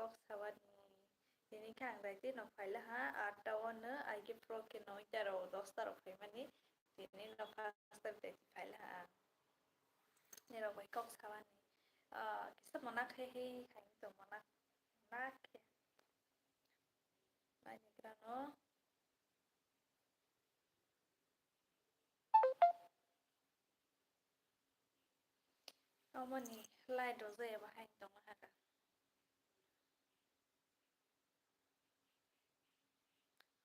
kok sabani ini kan berarti no file ha attawan aige pro ke no taro dostar of mani ini no faster berarti file ha ni ro kok sabani kisa monak he kain to monak nak banyak grano mani lai do zai ba hain to haka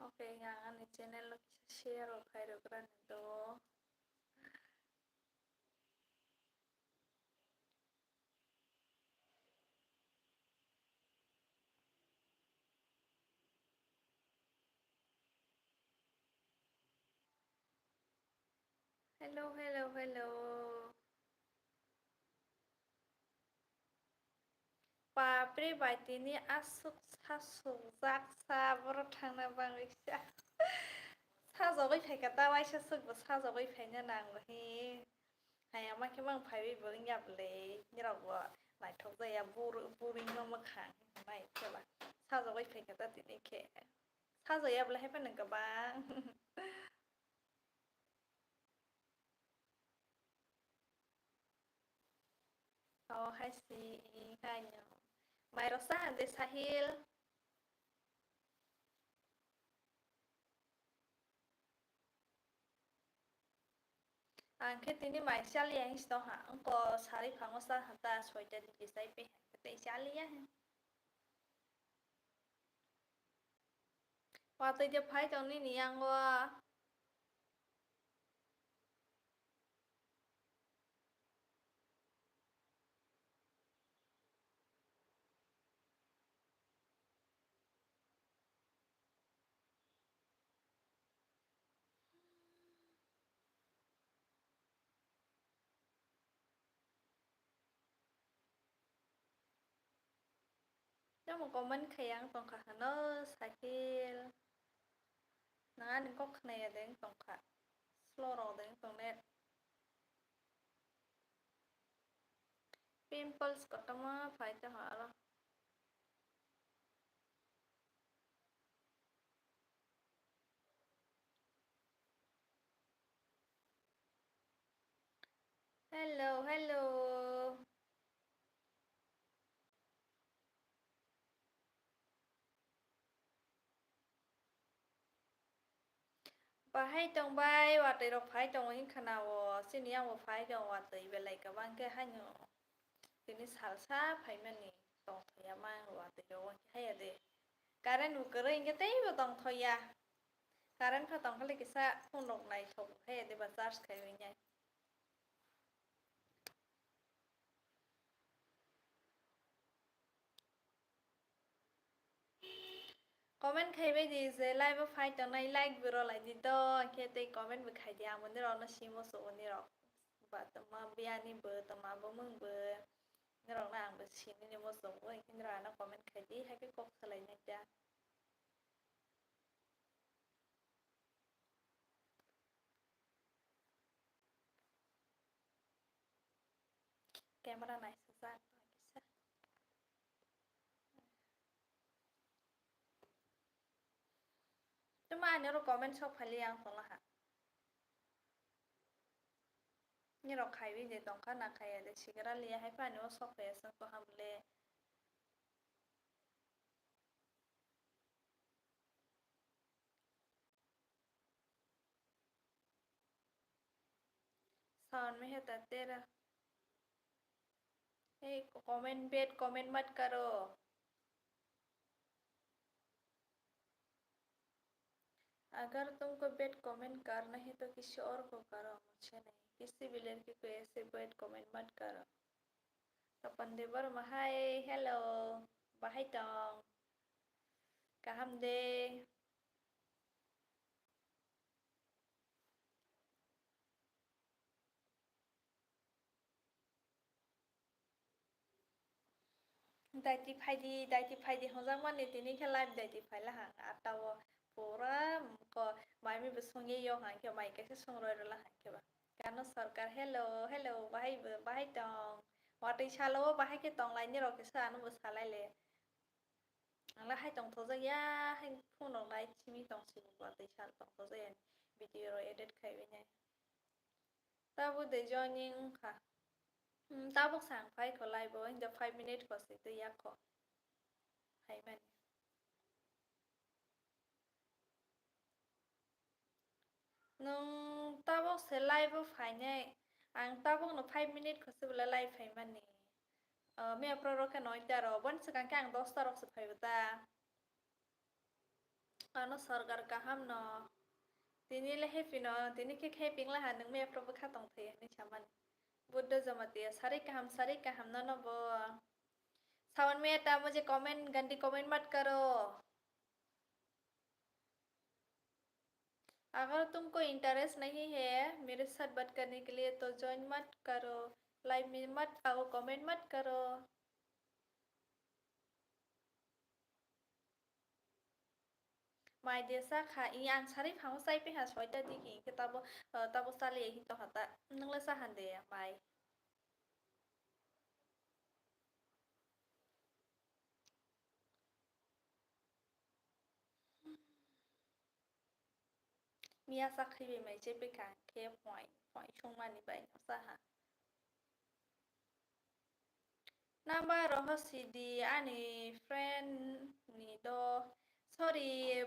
oke ngan ni channel lo share o khairo gran to hello बाब्रे बायदिनि आसुक सासुक जागसा बर' थांना बांगैसा साजावै फायका दावायसा सुगबो साजावै फायनो नांगहि हाया माखे बां फायबो याबले निरावबो नायथक जाया बुरिं न मखा नाय खेला साजावै फायका दा दिनेखे साजायाब्ला हाय फान गोबां Oh, I see. Ganyo. Mayroon de Sahil. Ang ini mai sali yang isto ha. Angko sari pango sa hata soita di kisai pe. Kete sali ya. Waktu dia pai tong ni yang wa. Đó một comment khayang tong ka no Sahil. Nangan kok này đến tong ka. Slow ro đến tong net. Pimples ko tama pai ta hala. Hello. Bahai tong bai wa te ro phai tong in khana wo sinia wo phai tong wa te be lai ka bang ke hanyo tini salsa phai mani tong thoya ma wa te ro wa hai ade karen u kare inge te bo tong thoya karen pha tong khale kisa phun nok nai thok hai ade ba charge khai wi nyai comment khai bai di je live ba phai tong nai like bi ro lai di to ke te comment bi khai dia mon ro na si mo so ni ro ba ta ma bia ni bo ta ma bo mung bo ni ro na ang ba si ni mo so oi kin ra na comment khai di hai ke kok khalai na ja camera này sa cuma ni ro comment sok phali yang tong la ha ni ro khai wi de tong kha na khai de sigara liya hai pa ni o sok pe sa ko hamle sound में है तेरा हे comment मत करो अगर तुमको bed comment करना है तो किसी और को करो मुझे नहीं किसी भी लड़की को ऐसे बेड कमेंट मत करो तो पंदे बर हाय हेलो बाहाय tong kaham de daiti phaidi hojang mani tini khe live daiti phaila hang atawo pura ko mai mi besonge yo hang ke mai ke songroi rola hang ke ba kano sarkar hello bahai tong watai salo bahai ke tong lai ni ro ke sa anu salai le là hay tổng thầu ra hay phun đồng lại chỉ mi tổng xịt qua tới chặt tổng thầu ra video rồi edit khai với nhau ta vừa để joiningค่ะtaบอกสั่งไฟเขาไลฟ์บอกจะ5 minutes ก็สิตัวยักษ์ก็ให้มันนึงตาบอกเสร็จไลฟ์บอกไฟเนี่ยอังตาบอกหนู5 minutes ก็สิเวลาไลฟ์ให้มันนี่ไม่เอาโปรโรกันน้อยแต่เราวันสักการ์2 star ก็สิบ5 बता ano सरकार का हम न तिनी ले happy न तिनी के हेपिंग ला हानंग मे प्रोब खा तंग थे नि छामान बुद्ध जमते सारे का हम न बो सावन में आता मुझे कमेंट गंदी कमेंट मत करो अगर तुमको इंटरेस्ट नहीं है मेरे साथ बात करने के लिए तो ज्वाइन मत करो लाइव में मत आओ कमेंट मत करो माय देसा खा इ आं सारे फांग साइ पे हा सयता दिखि के तब साले हि तो हता नंगला सा हानदे माय मिया साखि बे माय जे पे का के पॉइंट chung मानि बाय सा हा Namba roho sidi ani friend ni do sorry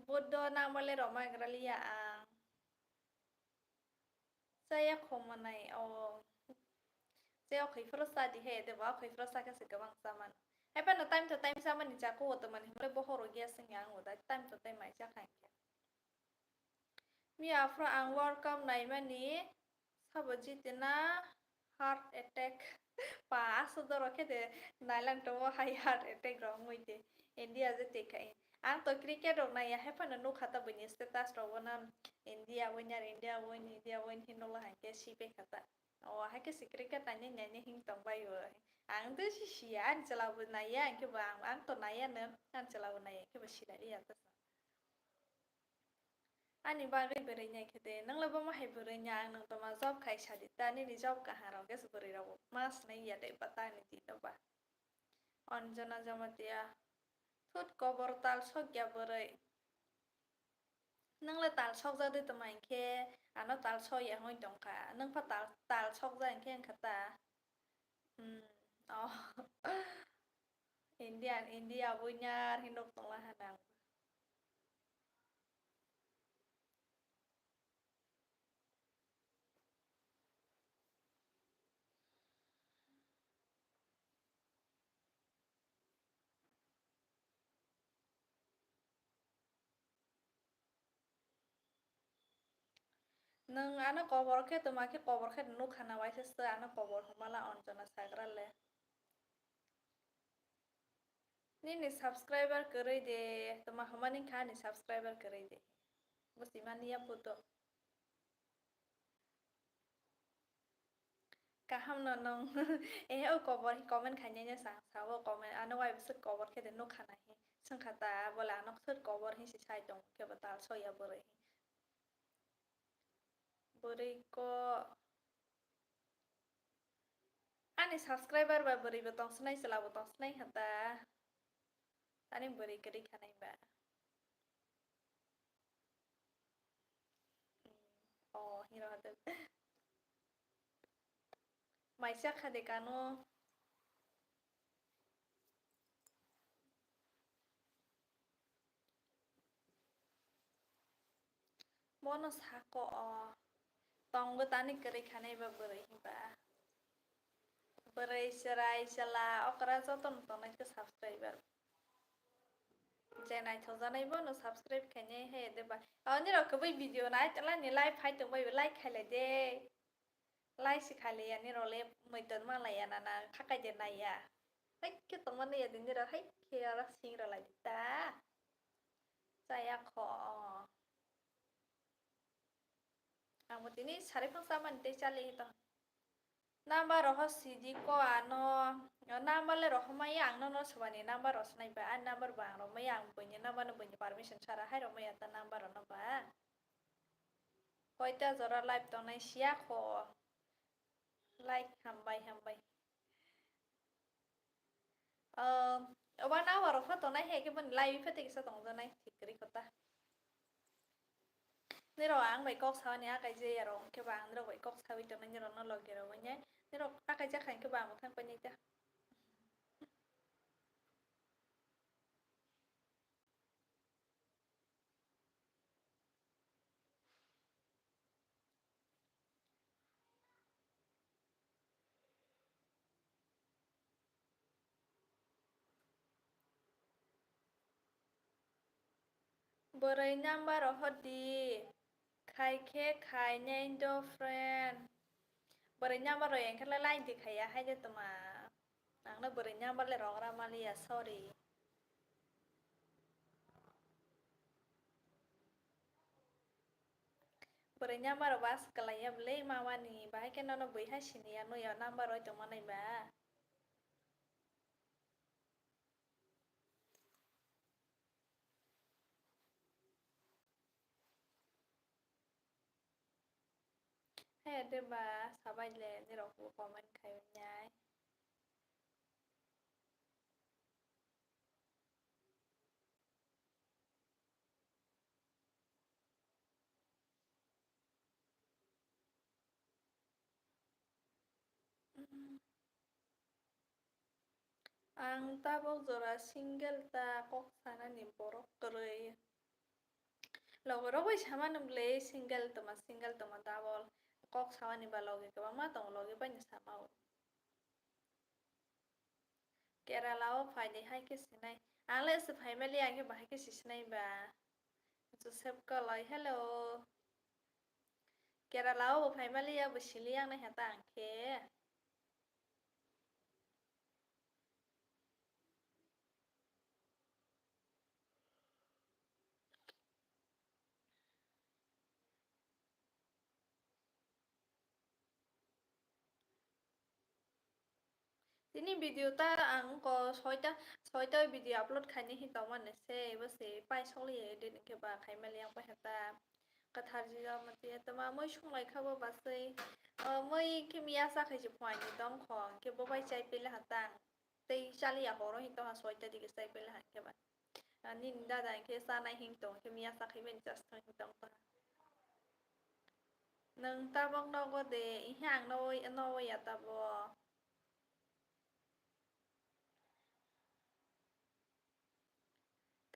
bodo namale roma gralia ang saya komanai o saya khoi frosa di he de ba khoi frosa ka se gawang saman hai pa no time to time saman ni jako to man hore bo horo gya singang o da time to time mai cha khan ke mi afro ang welcome nai mani sabaji tina heart attack pa aso do roke de nailang to high heart attack ro ngoi de india je te kai ang to cricket ro na ya he pa no khata bani status ro wana india win hinola ha ke si pe khata o ha ke cricket tanya nyanyi hing tong bai wo ang tu si si an chala bu na ya ke bang ang to na ya ne an chala bu na ya ke ba si la ya ta ani ba gai bere nya ke de nang la ba ma hai bere nya nang to ma job khai sa di ta ni job ka ha ro ke su bere ro mas nai ya de pata ni di to ba Anjana Jamatia থুত কবর তাল সজ্ঞা বरै नोंलाय ताल सक जादो त माइखे आनो ताल सया हय दंखा नों फा ताल सक जायखे ओंखारता अ India bunyar hinok tonglah hanang nang ana kobor ke tumake kobor ke nuk hana waise se ana kobor humala onjona sagrale ni subscriber करै दे तमा हमनी खा नि subscriber करै दे बस इमानिया पुतो kaham no nong eh o kobor comment khanya nya sa sawo comment ana wai bus kobor ke de nuk hana hi sang khata bola nok sut kobor hi si sai tong ke batal soya bore bore ko ani subscriber ba bore betong snai sela betong snai hata tani bore keri khanai ba oh hiro hatu maisa khade kano mono sako tong go tani keri khanai ba bore hi ba bore serai sela okra joton tong nai ke subscriber jenai thojanai bo no subscribe khainai he de ba ani ro ko bai video nai tala ni live hai to bai like khaile de like si khale ani ro le moi ton ma la ya na na khakai de nai ya hai ke tong man ya din ro hai ke ra sing ra la ta saya kho ang mo tini sare phang sa man te chale to number roho sidi ko ano number le roho mai ang no swani number ros nai ba an number bang ro mai ang punya number no punya permission sara hai ro mai ta number no ba koita jora live to nai sia kho like hambai 1 hour of to nai he cái bên live phát thì sao tổng giờ này thì cái gì ta nếu rồi ăn vậy cốc sao nhá cái gì rồi cái bạn nếu vậy cốc sao cho nên nó lôi cái rồi nhé nếu rồi cái chắc hành cái bạn một thằng bên này chắc beri number rồi đi khai khe khai nhanh do friend beri number rồi anh cái line thì khai hay cho tụi mà anh nó beri number lại rồi ra malia sorry beri number rồi bas kalau ya beli mama nih bahaya kan nono beli hai sini ya no ya number rồi tụi mà này ba hay ada ba sabai le ni rồi của comment khai nhái ang tabok zora single ta kok sana ni borok kerei logo rogo sama numble single toma tabol kok sama ni ba loge ke bang ma tong loge ba ni sama o kera lao phai ni hai ke sinai ang le se phai meli ang ke ba hai ke sinai ba Joseph ko loi hello kera lao bo phai meli ya bo sili ang na hata ang ke Ini video ta ang ko soita video upload khai ni hi tong man se ba se pai soli de ke ba khai meli ang pa hata kathar ji ma ti ta ma moi shung lai kha ba ba se moi ke miya sa khai ji phwai ni dong khong ke bo bai chai pe la hata tei chali ya horo hi to ha soita di ke sai pe la ha ke ba nin da da ke sa nai hing tong ke miya sa khai ben just hi tong ta nâng ta bong đâu có để hàng nôi à ta bò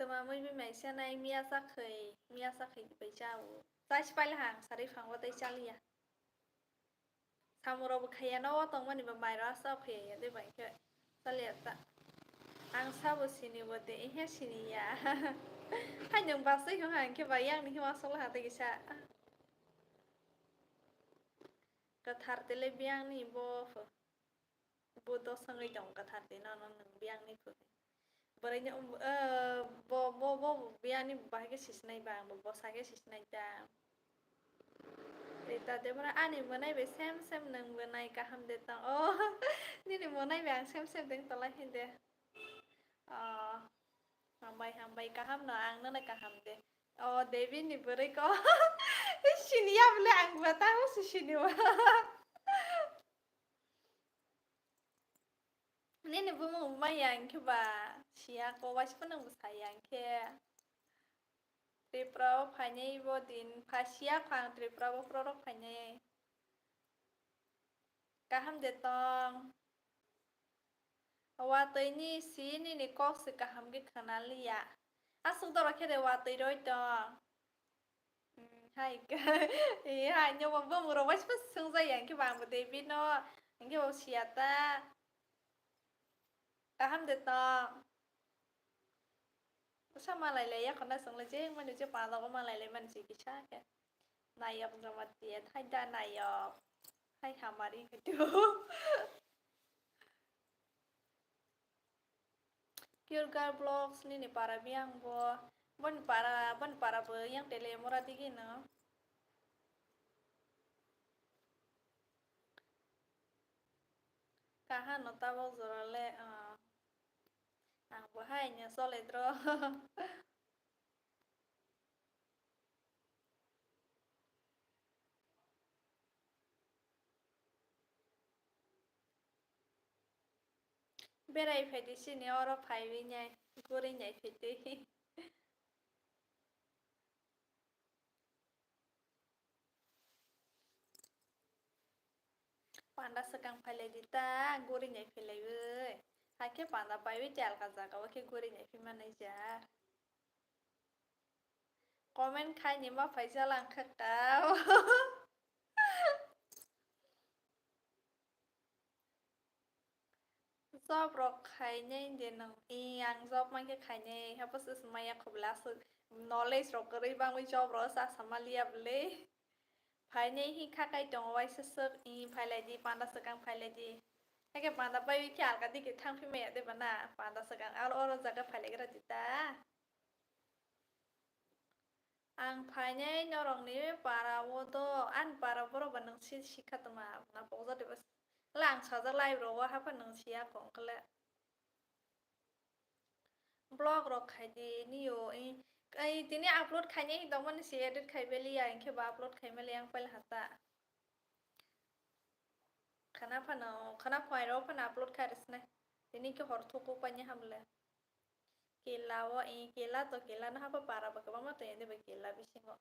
tama muy bi mai sana Miyazaki bai jawo sai spal hang sari phang wa tai chalia samuro bu khaya no wa tong mani ba mai ra sa phe ya de bai ke chalia ta ang sa bu sini bo de he sini ya han yung ba sai hang ke ba yang ni wa so la ta ki sa ka thar te le biang ni bo to sang ai jong ka thar te no no biang ni phu Baranya bo biani bahage sisnai bang bo sage sisnai ta Rita de mana ani monai be sem nang monai kaham de tang oh ni monai bang sem deng tolai hinde hambai kaham no ang na kaham de oh Devi ni bere ko sini ya bele ang bata ho sini wa ni bu mo mayang ke ba sia ko was panang sayang ke Triprao phanyai bo din phasia phang triprao prorok phanyai kaham de tong wa tei ni si ni kok se kaham ge khana liya asung to rakhe de wa tei roi tong hai ka hai nhưng mà vừa rồi was pas sung za yang ke bang bo de bi no nge bo sia ta kaham de tong sao mà lại lấy còn đã sống là chứ mà được chứ bà đâu có mà lại lấy mình gì cái cha kìa này ông rồi mà tiền thay ra này hay hàm mà đi cái chú Kyoga vlogs ni para biang bo bon para bo yang tele mora tigi no kaha no tabo zorale bo hai nya sole dro बेरायफैदो सिने अर फाइविनाय गुरैनाय फैदो पान्दा सकang फाइलायदिता गुरैनाय फैलायबो हाके पान्दा पाइबे त्यालका जागाव के गुरैनाय फैमानाय जा comment खायनि मा फैसा लांखाटाव जब रok खायनाय देनां आं जब माइके खायनाय हापस माया खबलास knowledge rok गरै बांबै जब ro sa samalia bले फायनाय hi खाकाय दङ वाइसो सक फाइलायदि पान्दा सकang फाइलायदि हाके पान्दा पाइबे के आलका दिके थांफैमाया देबाना पान्दा सकang और जागा फाइलायग्रा दिता आं फायनाय नरंनि पारावद आन पारावबो नोंसि सिखातमा ना पौजादेबा लां साजा लाइब्रवा हाफा नोंसिया खंकले ब्लॉग रख खाइदे नियो तिने अपलोड खाइने दमन से एडिट खाइबेली या इनके बा अपलोड खाइमेले आं पहले हाता खाना फाइरो फन अपलोड खारिसने तिने के हरथोको पानी हमले केला वो केला तो केला ना हापा पारा बकबा मत ये देबे केला बिसिंगो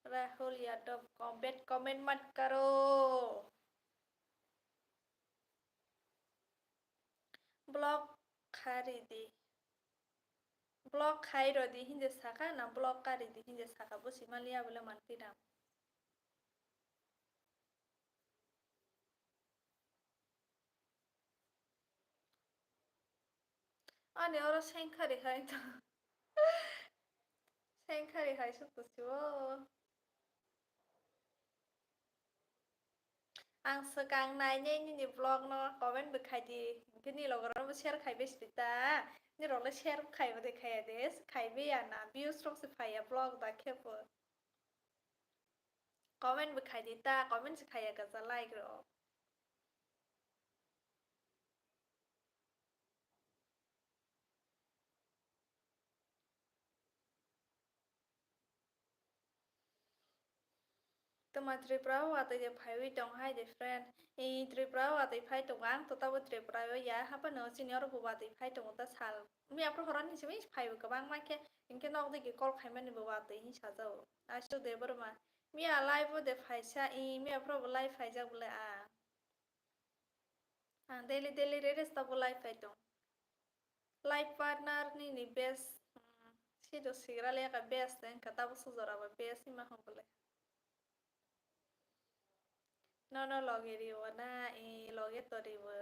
राहुल यादव कमेंट मत करो ब्लॉग खारिदी ब्लॉग खाइरो दी हिंजे साका ना ब्लॉग कारिदी हिंजे साका बुसी मालिया बोले मानती दाम अनि और सेंखारि हाय तो सेंखारि हाय सुकुसिवो आं सकang नायने नि ब्लॉग न कमेंट बखाइदि किनि लगरम शेयर खाइबेसिता नि रोले शेयर खाइबो देखाया देस खाइबे या ना व्यूज रक से फाया ब्लॉग दा खेपो कमेंट बखाइदिता कमेंट से खाया गजा लाइक रो तमा त्रिपुरा वाते जे फाइवी दं हाय दे फ्रेंड त्रिपुरा वाते फाइ दं आं तो ताबो त्रिपुरा या हापा नो सिनियर बो वाते फाइ दं ता साल मी आपरो हरान हिसबै फाइव गोबां माके इनके नक दे कल खाइमानि बो वाते हि साजाव आसो दे बरमा मी आ लाइव दे फाइसा मी आपरो लाइव फाइजा बोले आ डेली रेरेस तबो लाइव फाइ दं लाइफ पार्टनर नि बेस्ट सिदो सिग्रा लेका बेस्ट इनका ताबो सुजराबा बेस्ट इमा हम बोले No logeriwo na loge toriwo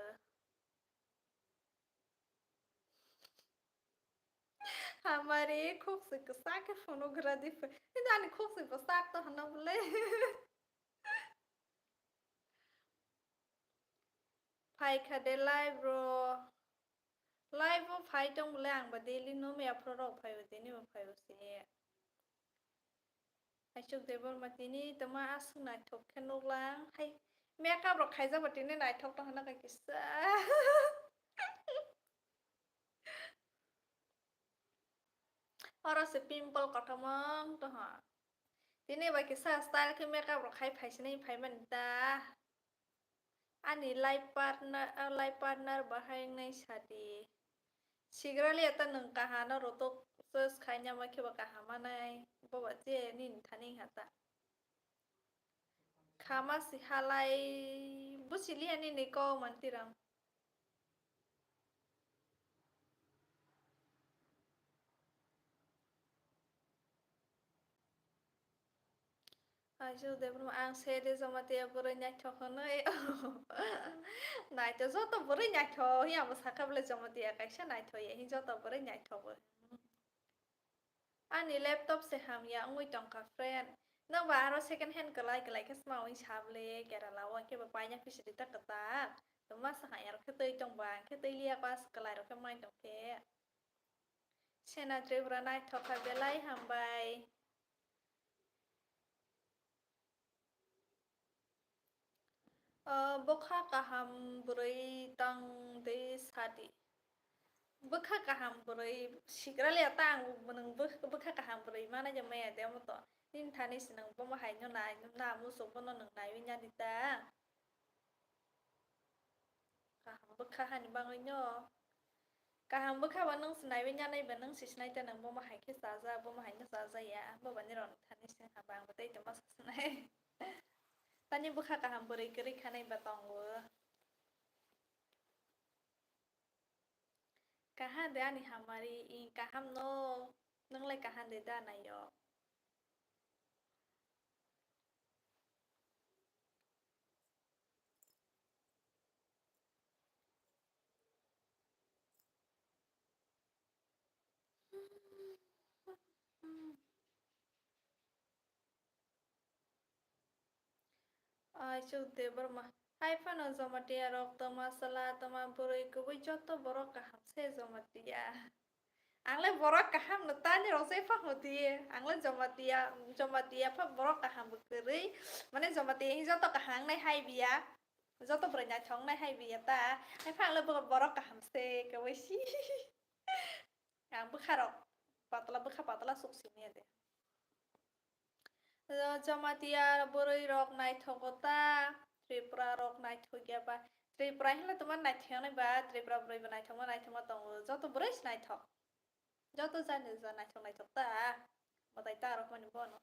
हमारे खूब से कसा के फोनोग्राफी जाने खूब से बसाक तो हना बोले फाइ खादे लाइव फाइ दं बोले आंबा डेली नो मे अपलोड फाइ देनि फाइ से आइसुक देबर मातिनि तमा आसु नाइथक खेनोलां हाय मेकअप रख खाइजा बतिनि नाइथक तो हना किसा और से पिंपल कटमंग तो हां तिने बाकी सा स्टाइल के मेकअप रख खाइ फाइसने फाइ मनता ani life partner bahayangnai sadi sigrali ata nung kahana rotok sos khanya ma khiba kahamanai bawa je nin thani hata khama si halai busili ani ni ko mantiram ajo debro ang sede zamate bore nyak thokhonai naito joto bore nyak tho hi am sakable zamate kaisa naito ye hi joto bore nyak thobo ani laptop se ham ya ngui tong ka friend nang ba aro second hand kalai kas mau in chable kera lawa ke ba panya fisidi ta kata tuma sa hayar ke tei tong bang ke tei lia pas kalai ro ke mai tong ke sena tribra nai thoka belai hambai bokha kaham burui tang de sadi bokha kaham burui sigrali atang nang bokha kaham burui mana jamaya de moto nin thani sinang bo ma hai no nai na mu so bo no nang nai winya dita bukha hani bangino kaham bukha ba nang sinai be nyanai ba nang sisnai ta nang bo ma hai ke saza bo ma hai na saza ya bo ba ni ron thani sin ha bang ba tai to ma sinai tani bukha kaham buri kiri khanai ba tongo kahan de ani hamari I kaham no nang lai kahan de da na yo ai chu de bar ma hai fa no zomatia rok to masala to ma buri ko wi joto borok kaham se zomatia Angle borok kaham no tani rok se phak hotie angle jomatia phak borok kaham bukeri mane jomatia hi joto kahang nai hai bia joto brenya chong nai hai bia ta hai phak le borok kaham se ka wi si ang bukharok patla suksi ne de jomatia boroi rok nai thogota tripura rok nai thogya ba tripura hila তোমার nai thang nai ba tripura boroi ba nai thangma tongo joto boroi nai thok joto jani ja nai thok ta matai ta rok mani bono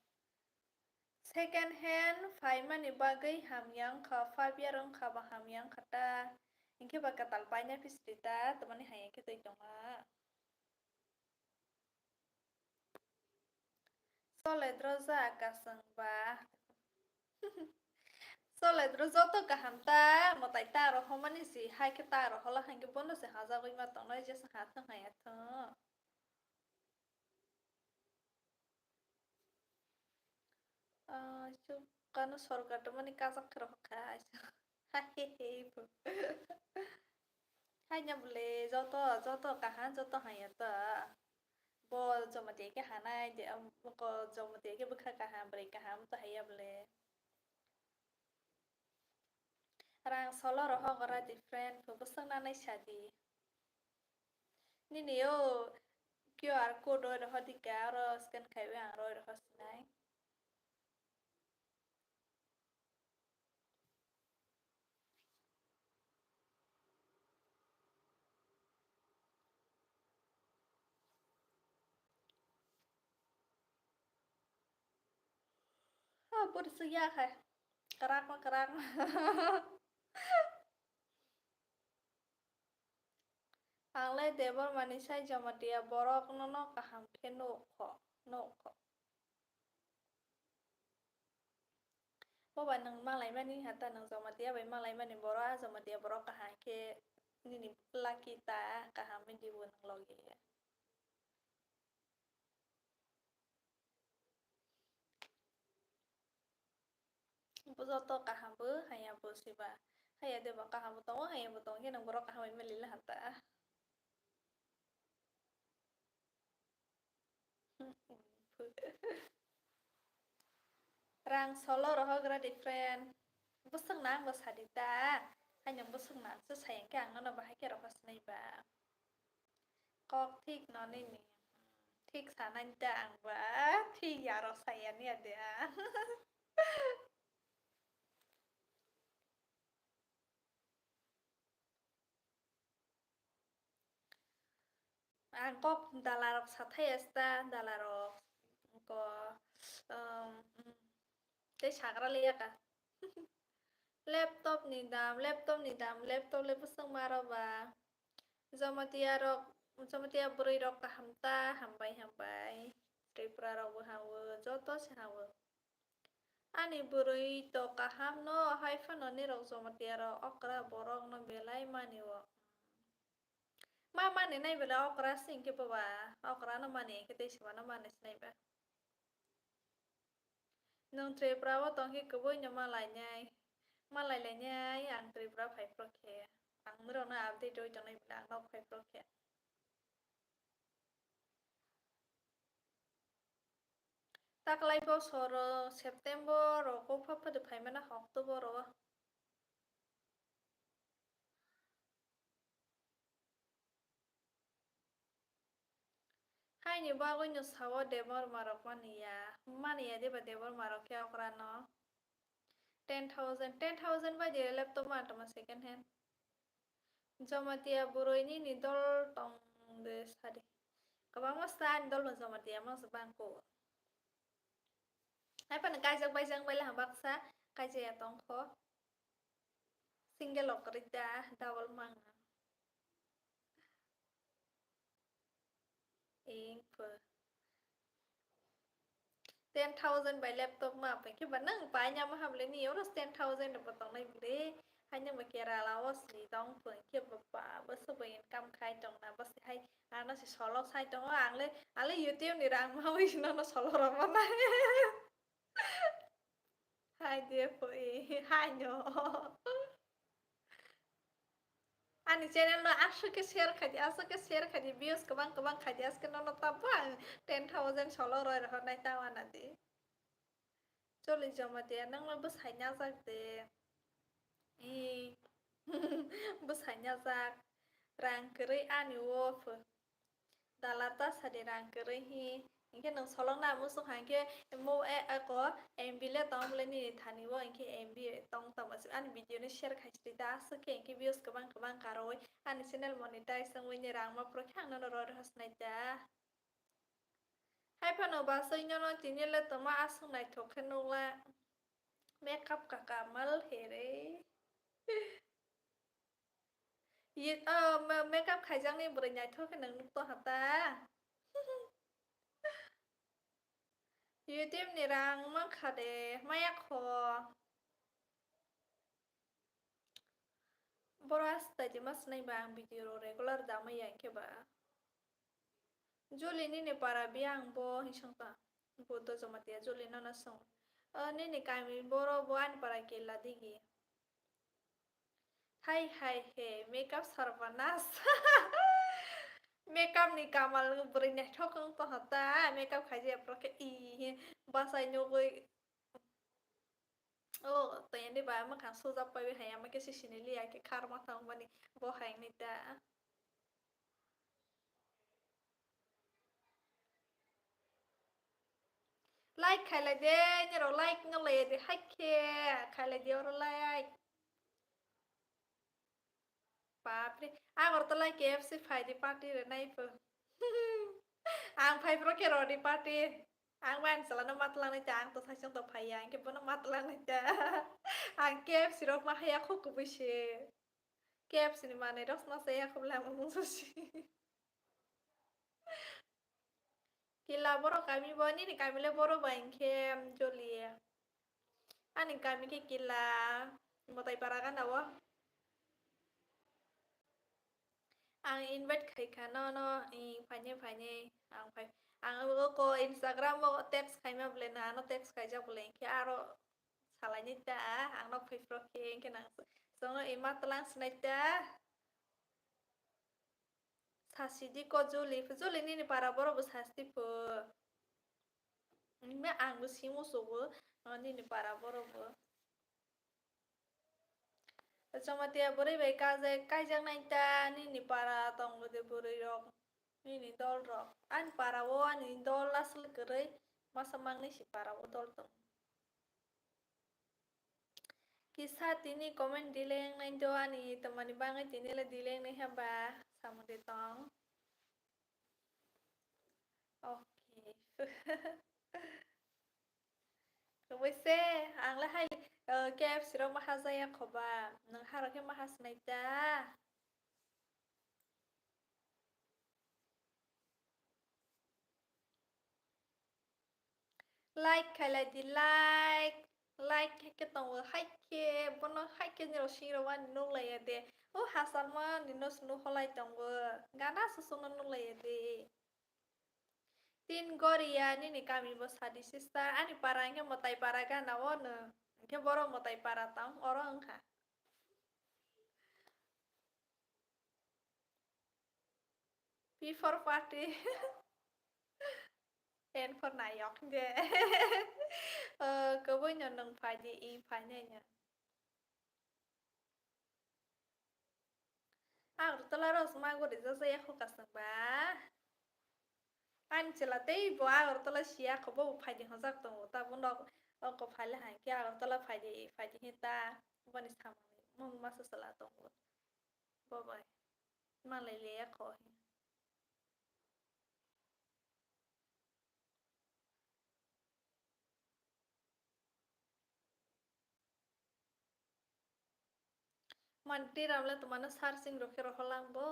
second hand phai mani bagai hamyang kha 5 year ang kha ba hamyang khata ingke ba katal paina pisrita tomani hayang ke toi tonga soledro ja akasang ba soledro joto kaham ta matai ta ro homani si hai ke ta ro hola hangke bono se haja goi ma tongnai je sa hathang haya tho Chu kanu sorga to mani kazak ro kha hehehe hanya bole joto kahan joto haya ta bo jomati ke hanai de ko jomati ke bukha kaham bre kaham to haya bole rang solo ro hogora different fu busang na nai shadi ni ne yo QR code ro hodika ro scan khai we ang ro hosinai pur suya khai kerak Angle debor manisai jamatia borok no kaham ke no kho Boba nang malai mani hata nang jamatia bai malai mani borok jamatia borok kaham ke nini laki ta kaham di bu nang logi bu joto kaham bu haya bu siba haya deba kaham bu tongo haya bu tongo ke nang borok kaham bai melila hata Rang solo roho gra different busang nang bos hadita hanya busang nang su sayang ke ang no bahai ke roho snai ba kok thik no ni ni thik sanan ta ang ba thik ya ro sayan ya de ang kok dalarok sathai asta dalarok ko te chagra liya ka laptop le busang maro ba Zomatia rok Zomatia buri rok kaham ta hambai tripura rok bu hawo joto se hawo Ani buri to kaham no hai fa no ni rok Zomatia rok okra borok no belai mani wo mani nai bela okra sing ke ba okra no mani ke te siwa no mani snai ba nung tripura wo tong ke kuboi no malai le nyai ang tripura phai pro ke ang muro na abdi doi jong nai bela no phai pro ke taklai po soro September ro ko pha pha de phai mana October ro Hai ni ba go nyo sawo debor marok mania de ba debor marok ke okra no 10,000 ba de laptop ma to ma second hand Jamatia buroini ni dol tong de sadi. Kabang mas san dol ban jamatia mas bangko. Hai pan kajang bai lah baksa kajaya tong kho. Single okrita double manga. Ing per. 10,000 by laptop mà phải cái vấn năng phải nhau mà học lên nhiều đó 10,000 được tông này bề hay nhưng mà kia ra là was gì tông phượng kia bà bớt số bệnh cam khai trong nào bớt hay nó sẽ solo sai trong ang lên YouTube này rằng mà bây nó solo rồi mà này hai đứa phụ hai nhỏ anh channel nó asa cái share khai views các bạn khai cái nó tập 10,000 solo rồi rồi này tao anh đi cho lý do mà tiền năng là bớt hay nhau ra để I bus hanya zak rangkeri ani wof dalata sadi rangkeri hi inke nang solong na musuk hanke mo ako MB le tong le ni thani wo inke MB tong tong asu ani video ni share khai sida su ke inke views kabang karoi ani channel monetize sang wi ni rang ma pro khang no ro has nai da hai phano ba so nyono tini le toma asung nai thok khenu la makeup ka kamal here makeup khai giang ni bữa nhảy thôi cái nâng to hả ta YouTube ni rang mang khá de mayak ho boras ta jimas nai bang video regular da mayak ke ba Juli ni para biang bo hisang ta bo to jamatia Juli na song ni kami boro bo an para ke la digi hai he makeup sarvanas makeup ni kamal berinya thokong to hata makeup khaje proke I basai nyogoi oh tanya ba ma kan so za pa we haya ma ke sinili ya ke khar ma tang bani bo hang ni da like khala de ni ro like ngale de hakke khala de ro like बापरे आगर त like KFC फाइदे party re nai po ang phai pro ke ro di party ang ban sala na matlang na chang to sa chung to phai yang ke bono matlang na cha ang KFC ro ma haya khu ku bi she KFC ni mane ros na se ya khu la mo so shi kila boro kami boni ni kami le boro bang ke jolie ani kami ke kila mo tai paragan dawa ang invite khai kha no I phanye ang phai ang ko Instagram mo text khai ma ble na no text khai ja ble ke aro salanya da ang no phai pro ke nang so I matlang snai da sasidi ko juli ni para boro bu sasti po me ang bu simu so bu ni para boro bu Chamatia bore be kai jang nai ta ni para tong de bore rok ni dol rok an para wo ni dol asl kere masamang ni si para wo dol tong kisah tini komen dileng nai do ani temani bangai tini la dileng nai haba sama de tong oke Wese ang la hai KFC ro mahazaya khoba nang haro ke mahas nai ta like khala di like cái tông hay ke bono hay ke ni roshi ro wan no la ya de o hasan ma ni no snu holai tong gana su sunu no la ya de tin goria ni kami bo sadi sister ani parangnya motai paraga na wona ke boro motai para tang orang ka before party and for nayok de cơ với nhận đừng phải đi y phải nhẹ nhẹ telah ros mago de zasa ya ko kasaba an chela tei bo telah sia ko bo phải di hazak to ta bo no ko phale ha kya telah phải di hita bani sama mo masa sala to बाबाय मालाय लेयाखौ Mantir habla tu mano sarsing roke roholang bo.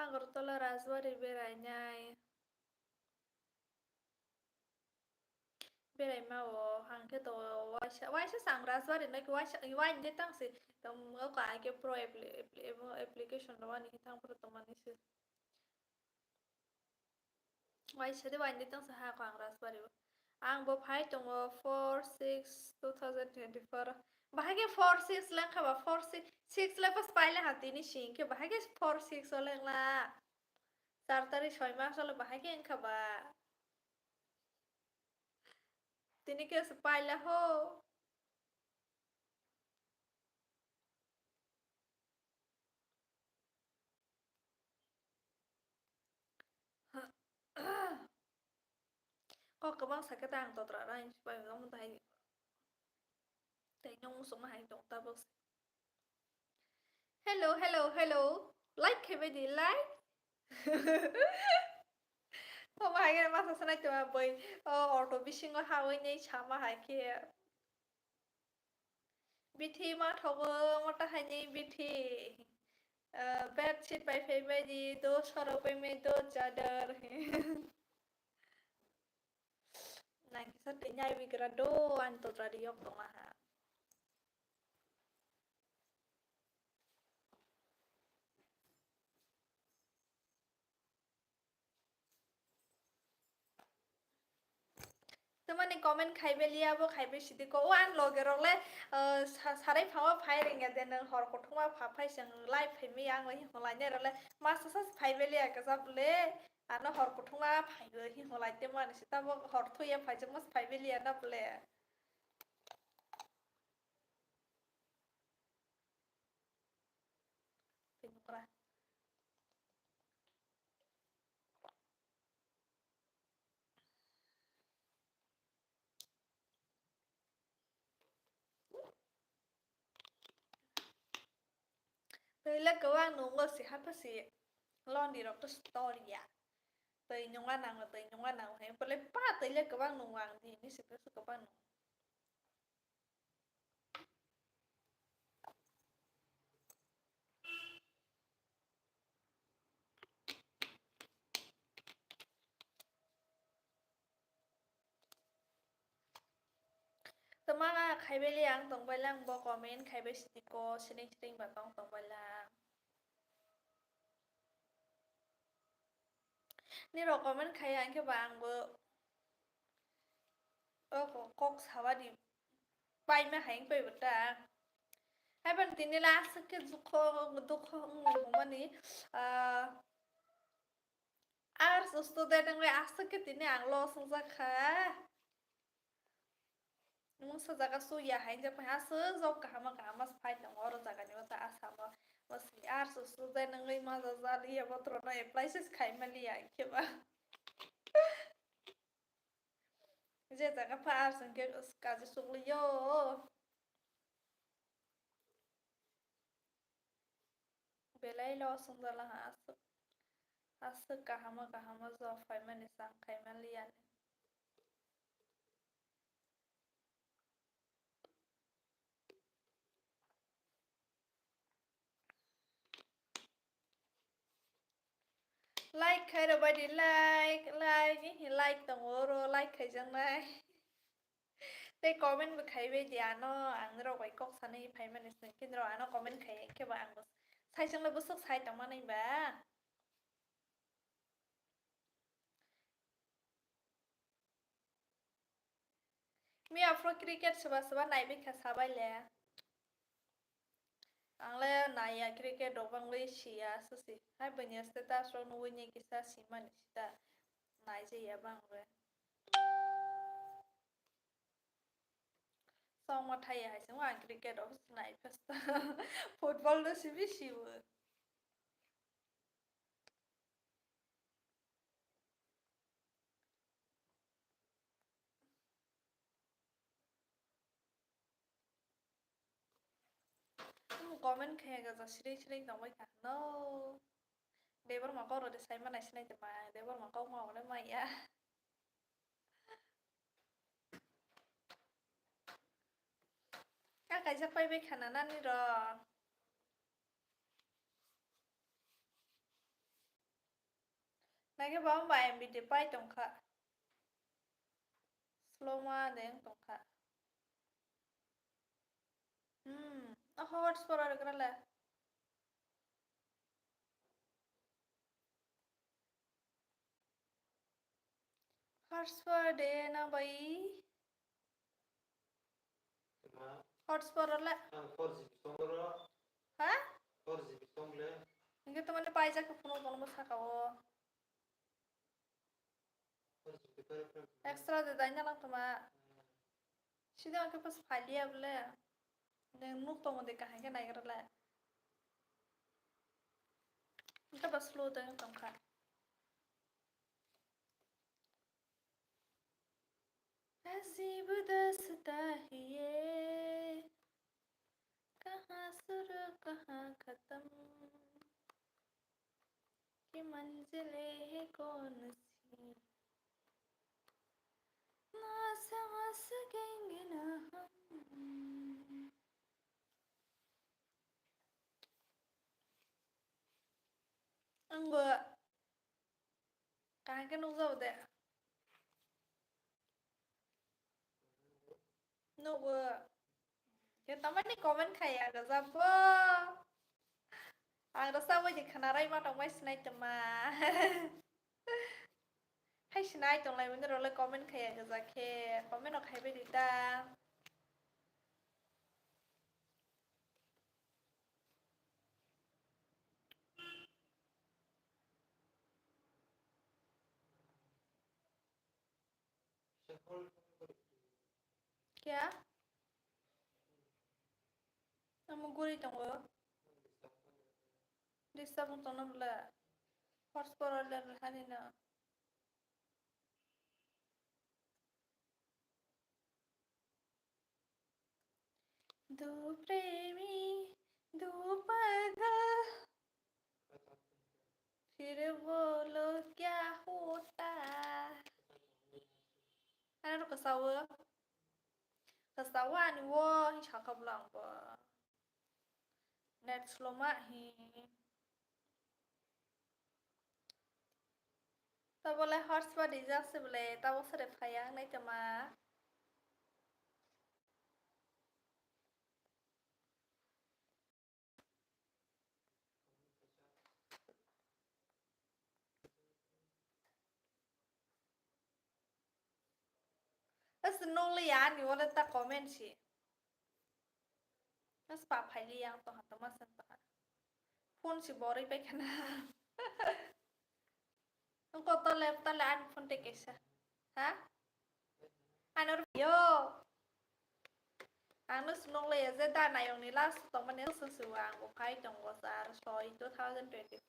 Angor tola rasbari beranyai. Berai mau hangke to waisha sang rasbari nak wain de tang si tom ka ke pro application do wani tang pro to mani si. Waisha de wain de tang sa ha kang rasbari bo. Ang bo phai tong 4/6/2024 bahage 4/6 lang ka ba 4/6 la pas paile hati ni sing ke bahage 4/6 lang la 4 তারিখ 6 মাস হলো bahage ang ka ba tini ke sa paile ho có cái băng sạc cái tàng tọt ra đây bởi vì ông thầy thầy nhung xuống hành động ta bớt hello hello hello like cái gì like không hay cái mà sao này tụi bởi auto bishing có hao nhảy chả mà hay kia biti mà thầu mà ta hay nhảy biti bedsheet by phê bay gì đôi sờ bay mấy đôi chadar này cái sát định nhảy vì cái đó anh tụt ra đi học đồng à Teman comment खाइबे लियाबो खाइबे सिदिको वान लगे साराय फावा फाइरेंगे दे नों हर कथुमा फाफाइसों life फैमी आं हि हलायने रले मासासास फाइबे लिया गजाबले आनो हर कथुमा फाइबो हि हलायते मानसि ताबो हर थुया फाइजो मस फाइबे लिया ना बले तिनकरा Tele kawang nunggo si hapa si lon di rok story ya tây nhung ăn nào tây nhung ăn nào hay bale pa tây le kawang nungwang di ni si su kawang nung Tama खाइबे लिया आं तंबाय lang bo comment खाइबे सिदिको सिनिं सिनिं ba tong tongbai lang ni ro comment khai ang ke bang bo kok sawa di pai ma haing pai bata hai ban tini la ke dukho mani ar susto de nang le ke tini ang lo sung za kha nung sa jaga su ya hain ja pa su job ka mas phai tong oro jaga ni ta asama mas ar susto de nang le ma za li ya botro na apply sis khai ma li ya ke ba je jaga pa ar sung ke ka ji sung li yo belai lo sung za la asu kahama job phai ma ni sang khai ma li ya like khai ra badi like tong oro like khai jang nai te comment ba khai be dia no ang ro bai kok sa nei phai man sin kin ro ano comment khai ke ba ang sai jang la bu sok sai tong ma nei ba mi afro cricket soba nai be kha sabai le ang le nai ya cricket do bang le sia su si hai ba nya status ro no wi ki sa si man sta nai je ya bang le song ma thai hai sang wa cricket of nai festa football no si bi si comment khe ga za siri dong bai ka no de bor ma ko ro de sai ma nai sinai te ma de bor ma ko ma ne mai ya ka kai sa pai bai khana na ni ro nai ke ba ba em bi de pai tong kha slow ma de tong kha a hotspot ar kra la hotspot de na bai hotspot ar la 4GB song ro ha 4GB song le Inge to mane pai ja ka phone bon mo saka o 4GB per extra de dai na lang to ma sida ke pas phali able ne nuk to mo de ka ha nai kra la ta bas slow de tong kha नसीब दस्ता है ये कहाँ शुरू कहाँ खत्म कि मंजिलें है कौन सी ना समझ सकेंगे ना हम enggak kagak nunggu udah nunggu ya teman nih komen kayak agak zabo agak sama aja kena rai mah dong mas naik cuma hay sinai tong lai bener oleh komen kayak agak zake komen ok hay bedita क्या kamu guri tong lo disab tong nam la horspor la hanina दो प्रेमी दो पागल फिर बोलो क्या होता Ano kasawa kasawa ni wo hi chakap lang ba net slow ma hi ta boleh hotspot di jas boleh ta bo sere phayang nai tama as no le ya ni wala ta comment si as pa phai li yang to ha ta ma san ta phone si bori pe kana ko ta le an phone te kesa ha anor yo Ang nung le ze da na yung nila sa tong man yung susuwang ko kahit yung wasar soy 2024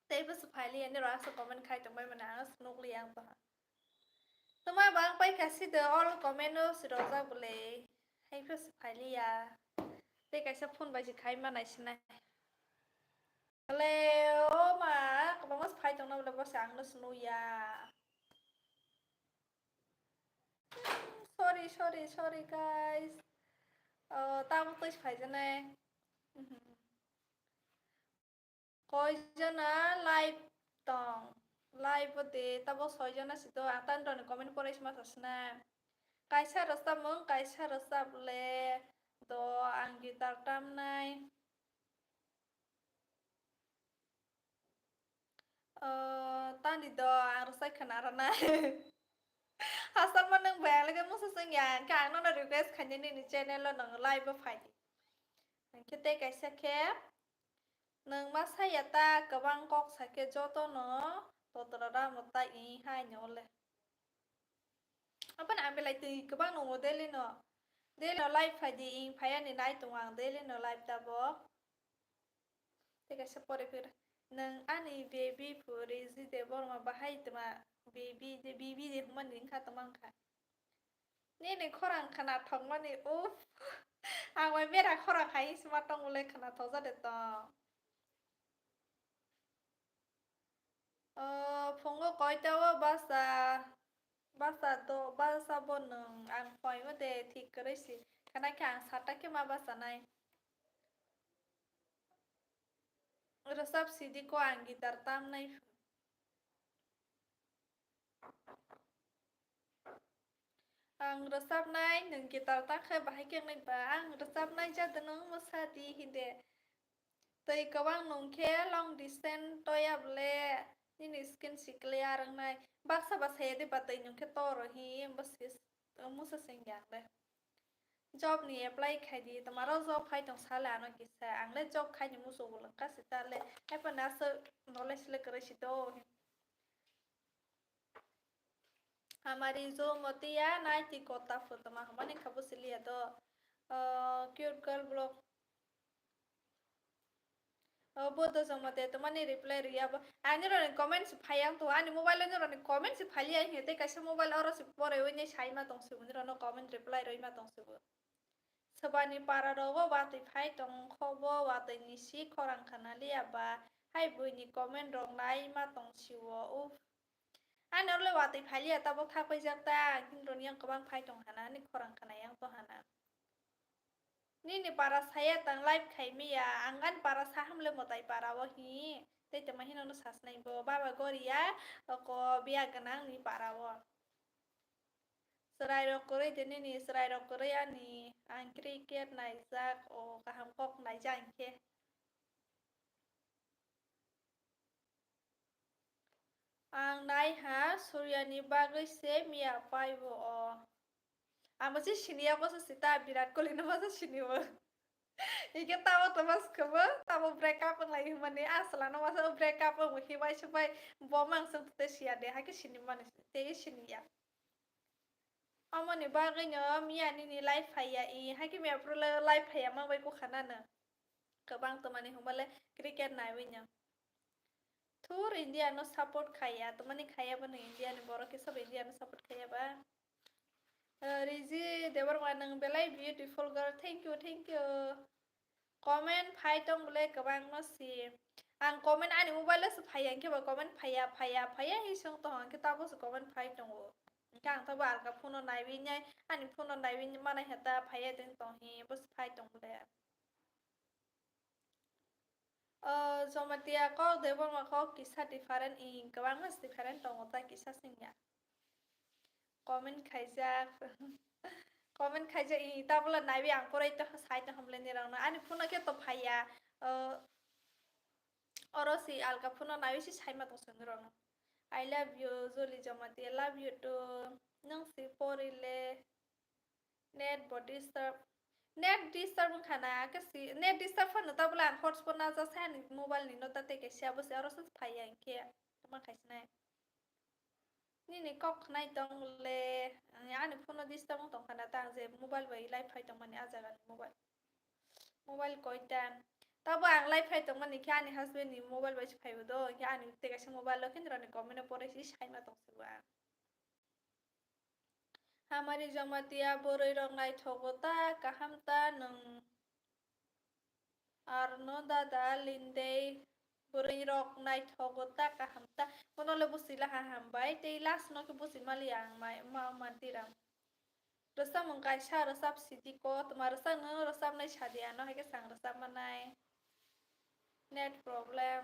Tapi supaya ni rasa komen kahit yung may manang nung le yang pa Tuma bang pai kasi de all comment no si rosa boleh hay pa supaya ya Tapi kasi phone ba si kahit man ay sinay Leo mà có bóng supaya tong na boleh ba sang no sunu ya sorry guys tao không tôi phải cho này coi cho nó live tòng live bode tao soi cho nó sẽ tôi ăn tan rồi comment করে mà thật na kaisa rasa mong kaisa rasa ble do ang gitar tam này tan di do ang rasa kenara na Hasan manang bayang lagi mo sa sangyan ka ano na request kanya ni channel lo nang live ba phải kita kaisa cap nang masaya ta kabang kok sake joto no totorara mutta I hai nyole apa na ambil itu kabang no model no dele no live phải di in phải ni nai tuang dele no live ta bo teka sa pore pir nang ani baby puri zi de bor ma bahai tma baby de man ning kha tamang kha ni khorang khana thong mani uf ang mai bera khora khai sma tong le khana tho jade to phungo koitao basa to basa bonung ang phoi mo de thik kore si khana kha ang sata ke ma basa nai rasap sidi ko ang gitar tam nai ang rasap nai nung gitar ta khe bahai keng nai ba ang rasap nai jade nung masadi hinde tei kawang nung khe long distance toyap le nini skin si clear ang nai baksa basa de batai nung khe toro hi basis musa sengyang le job ni apply khai di tomorrow job khai tong sala no kisa angle job khai ni muso bolang ka sita le apa nasa knowledge le kare si to हमारी जो मोतिया nightie कोता फुतमा हमने खबु cilia तो cute girl blog bodo jomate to mani reply riya ba ani ro comments phayang to ani mobile ni ro comments phali ai hete kaisa mobile oro si pore oi sai ma tong su ni ro no comment reply roi ma tong su sabani para ro bo ba ti phai tong kho bo wa ti ni si khorang khana liya ba hai bui ni comment rong nai ma tong si wo u ani ro le wa ti phali ta bo tha pai jak ta kin ro ni ang kabang phai tong hana ni khorang khana yang to hana Nini para saya tang live khai miya angan para saham le motai para wahi tei te mahino no sasnai bo baba goria ko biya ganang ni para wo serai ro kore de nini serai ro kore ani ang cricket nai jak o kaham kok nai jang ke ang nai ha suryani bagai se miya pai bo o amasi sinia ko sa sita virat kohli no masa sinibo Ike tamo tomas kebo tamo break up ang lagi mani asala no masa break up ang hibai sibai bomang sang tete sia de haki sini mani te sini ya amo ni bagay nyo miya ni life haya I haki miya pro life haya mang bai ko khana na kabang to mani humale cricket na wi nya thur India no support khaya to mani khaya ba na India ni boro ke sab India no support khaya ba Rizi debar manang belai beautiful girl thank you comment phai tong bole kabang no si ang comment ani mobile se phai ang ke ba comment phaya hi song to ang ke ta bo se comment phai tong o kang ta ba ka phuno nai wi nyai ani phuno nai wi mana heta phaya den tong hi bo se phai tong bole zomatia ko debar ma ko kisa different I kabang mas different tong ta kisa singya comment khaijak comment khaija I tabla nai wi ang porai to sai to hamle ni rang na ani phuno ke to phaya Orosi alka phuno nai wi si sai ma to sung rong I love you Zoli Jamati I love you too nang si porile net body disturb net disturb khana ka si net disturb phano tabla hotspot na ja sa ni mobile ni no ta te ke sia bo se oro sa phaya ke tama khaisna ni ni kok nai tong le ani phuno disturb tong khana ta je mobile bai live phai tong mani ajaga mobile koita tabo ang live phai tong mani kya ni husband ni mobile bai phai do kya ni te ka mobile lo kin ro ni comment pore si sai ma tong suwa Hamari jamatia boroi rong nai thogota kahamta nung arno dada lindei boroi rok nai thogota kahamta kono le busila ha hambai te las no ke busil mali ang mai ma mantiram rasa mungkai sha rasa siti ko tuma rasa no rasa nai shadia no hake sang rasa manai net problem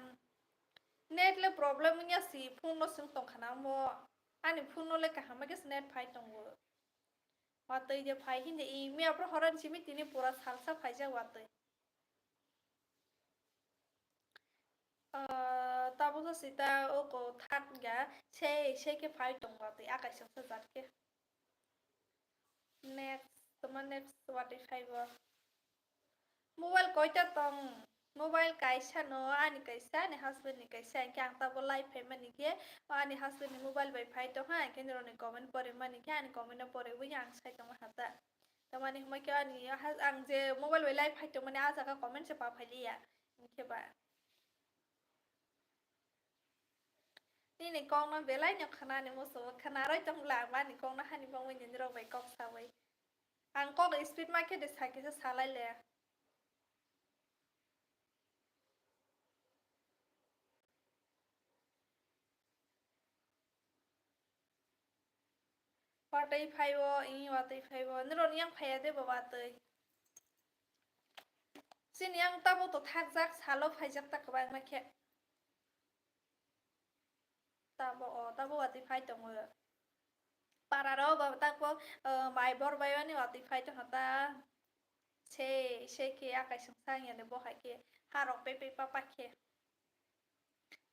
net le problem nya si phun no sung tong khana mo ani phun no le kahama ke net phai tong wo watay je phai hin de I mi apro horan chimi tini pura salsa phai ja watay tabo so sita o ko that ga se ke phai tong watay akai sa sa jat ke next tuma next what if I go mobile koita tong mobile kaisa no ani kaisa ni husband ni kaisa kyang tabo life pay mani ke ani husband ni mobile bai phai to ha kendro ni comment pore mani ke ani comment pore wi yang sai tong hata tamani huma kya ni ang je mobile bai live phai to mani aja ka comment se pa phali ya ke ba ni ni kong na belai nyok khana ni muso khana roi tong la ba ni kong na hani bang wen ni ro bai kok sa bai Ang kok speed ma ke de sakise salai le. Watai phaibo ini watai phaibo niro yang phaya de watai. Sin yang tabo to thakjak salo phaijak ta kabang ma ke. Tabo watai phai tongo. Pararo ba takbo mai bor bayani watai phai to hata. Se ke akai sangsang ya de bo hai ke harok pe papa ke.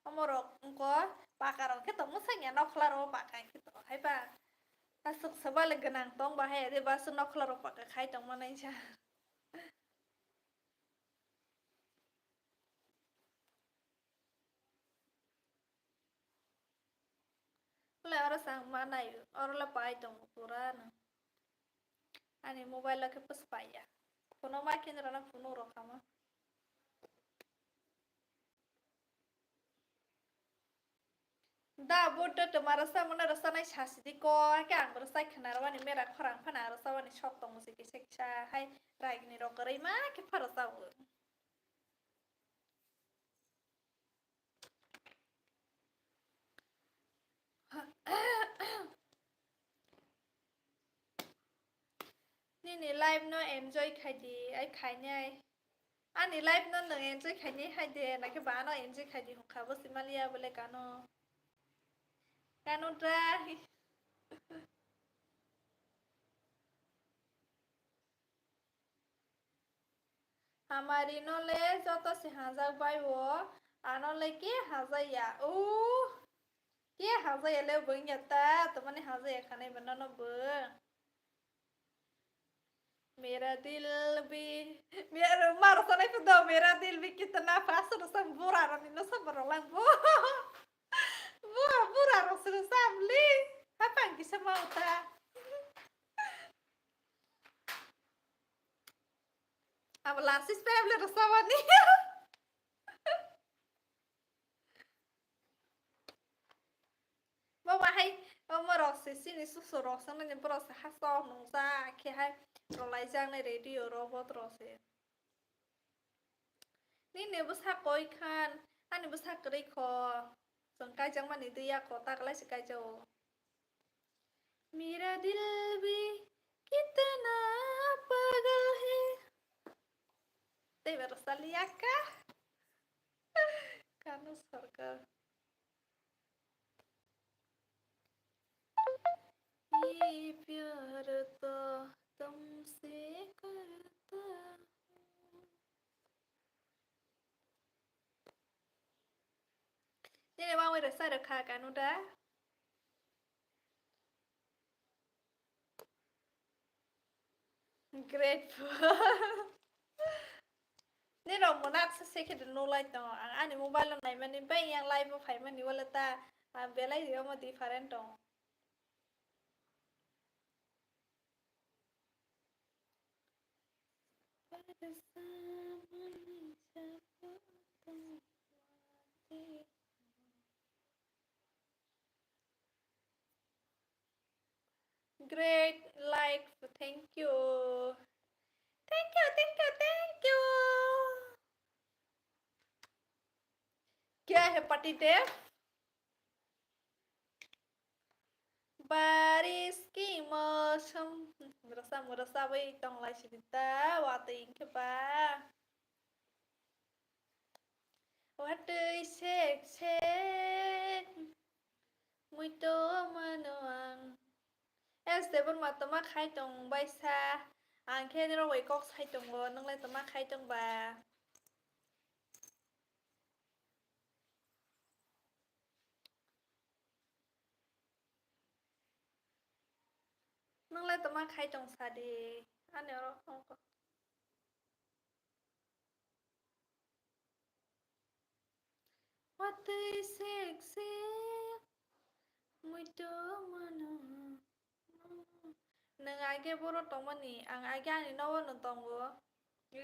Omorok engko pakarong ke to musang ya noklaro pakai ke to hai ba. Asuk sebalik genang tong bahaya de basu noklaro pakai khai tong mana ja. Le ora sang mana yu ora la pai tong purana. Ani mobile ke pas paya. Kuno makin rana puno ro kama. Da boto to marasa mona rasa nai sasidi ko ke ang rasa khanar wani mera khorang phana rasa wani shop tong musiki seksha hai ragni ro korai ma ke farasa wo. Ni live no enjoy khai di ai khai nhai. Ani live no no enjoy khai ni hai de na ke ba no enjoy khai di hukha bo simalia bole kano. Kano dra. हमारी नले जत से हाजा bio आनले के हाजा या ओ के हाजा ले बंगता तो माने हाजा एखाने बनानो ब मेरा दिल भी मेरा मारो सने पे दो मेरा दिल भी कितना फास्ट तो सब बुरा रनी no सब rolang bu बुरा रो से सब ली apa yang bisa mau ta अब लासिस पे हमले रसावानी Mama hay Mama rose sini susu rose na nyempo rose haso nung sa ke hay rolai jang na radio robot rose ni ne bus ha koi khan ani bus ha kri kho sangkai jang mani dia kota kala sikai jo मेरा दिल भी कितना पागल है ते bersalia kah kanu sarkar ये प्यार तो तुमसे करता Ini bang wira sa được kha kanu da grateful Ni rồi muốn ăn sẽ khi được nô lại tao anh ấy mobile này mà nên bay yang live phải mà ni wala ta bé lấy gì mà different tao Great like thank you thank you क्या है पटी tape बारिश की मौसम merasa bai tong lai cerita wating ke ba watei sek muito manuang este bon matama khai tong bai sa ang khe ni ro wei kok sai tong lo nang lai tama khai tong ba nang lai tama khai tong sa de an ne ro không có watei sek muito manuang nang age boro tomani ang age ani no no tongo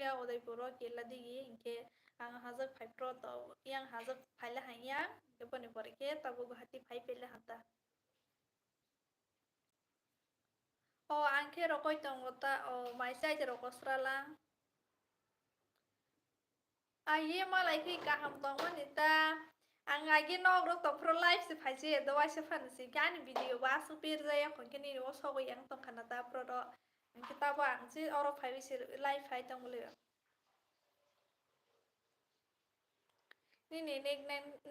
ya odai boro kela digi inke ang hazak 5 pro to yang hazak phaila hanya ke bone pore ke tabu hati phai pele hata angke rokoi tongota mai sai rokosrala aye malai ki kaham tongman ita ang agi nog rok tong pro live si phaji do wa se fan si gan video wa su pir ja ya kon kini wo so go yang tong kana ta pro do kita ba ang si oro phai si live phai tong le ni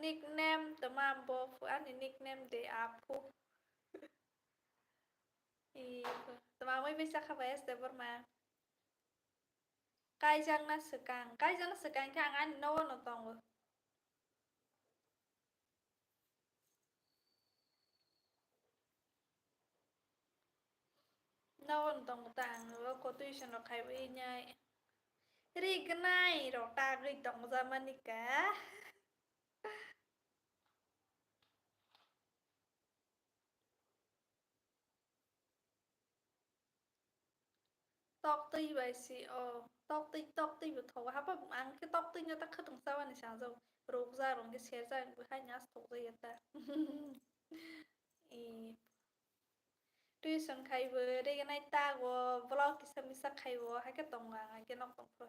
nickname tamam bo fu ani nickname de apu i tamam mai bisa khabes de berma kai jang na sekang ka ang no no tong no no tong tang lo ko tuition lo khai wi nyai ri gnai ro ta ri tong zaman nikah tóc ti vậy xì tóc ti vừa thầu hấp bụng ăn cái tóc ti như ta khơi tông sao anh sáng rồi rụt ra rồi cái xe ra vừa hai nhát thầu gì ta y tuy sân khai vừa đây cái này ta vừa vlog cái sao mình khai vừa hai cái tông ngang cái nóc tông pro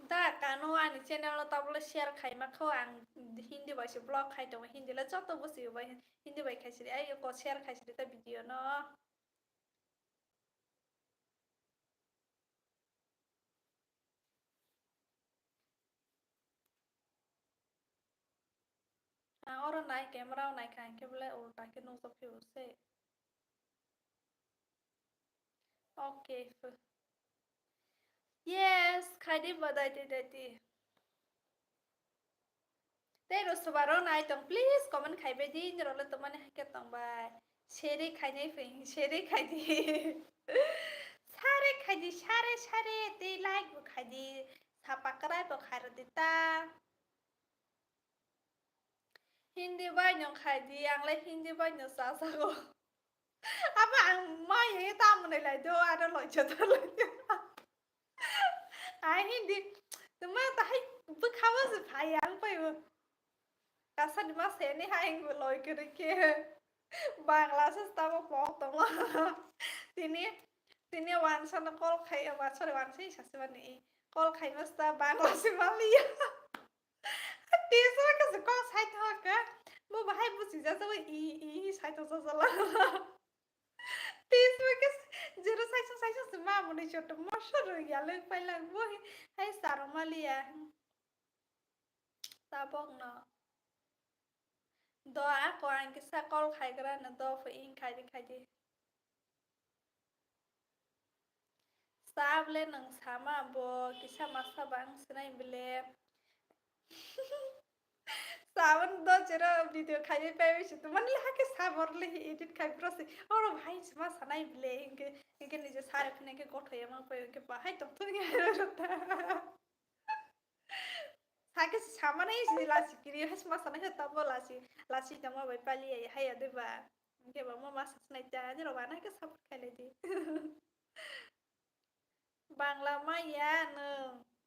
ta kanu anh channel lo tao lo share khai mà khâu ăn hindi bài sẽ blog khai tông hindi là cho tao bớt xíu bài hindi bài khai sẽ ai có share khai sẽ ta video nó orang naik camera naik kan ke boleh ulta ke nung sopi use okay yes khai đi badai đi Teh rosbaro nai tong please comment khai be din ro le tomane ke tong bai shere khai nei fing shere khai di sare te like bu khai di sapakrai bu khai di ta hindi bai nyong khai di ang le hindi bai nyong sa go apa ang mai ye ta mun lai do ada loi cha ta loi ai hindi tuma ta hai bu khawa se phai ang pai Kasanimasen ni hai loi ke Bangladesh tamo pok tong tini wan sana kol khai wan sorry wan sei sasibani kol khai masta Bangladesh malia tisa ka ko sai tho ka mo bahai bu si ja so i sai tho so la tisa ka jero sai so ma mo ni chot mo shor ya le pai la bo hai saro malia ta bok no do a ko an cái sa kol khai gra na do fa in khai di sab le nang sama bo kisa masa bang sinai bele saban do chera video khai pe bishi to man la ke sabor le edit khai prosi oro bhai ma sanai bele inke nije sare phine ke kotho yama pe ke bahai to to nge rota Hake sama nai si lasi kiri has ma sanai ta bo lasi ta ma bai pali ai hai ade ba ke ba ma mas sanai ta ni ro bana ke sab khai le di Bangla Maya no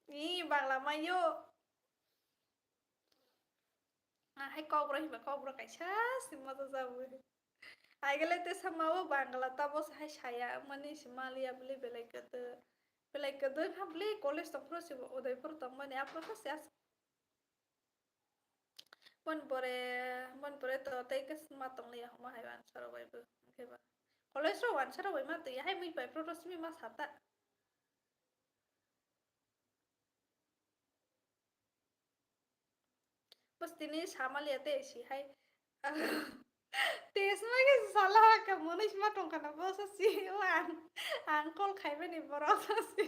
ni Bangla Mayo hai cobra cái chas si ma za bu ai gele te sama wo Bangla ta bo hai saya mani Somalia beli belai ke de ha beli college to pro si Udaipur to mani apro to sias bon pore to tai ke ma tong le ma hai wan saro bai bu ke ba college ro wan saro bai ma te hai mi bai pro to si ma sata bas tini Somalia te si hai Tisma ke salah ka monis ma tong kana bosa si wan angkol khai be ni borosa si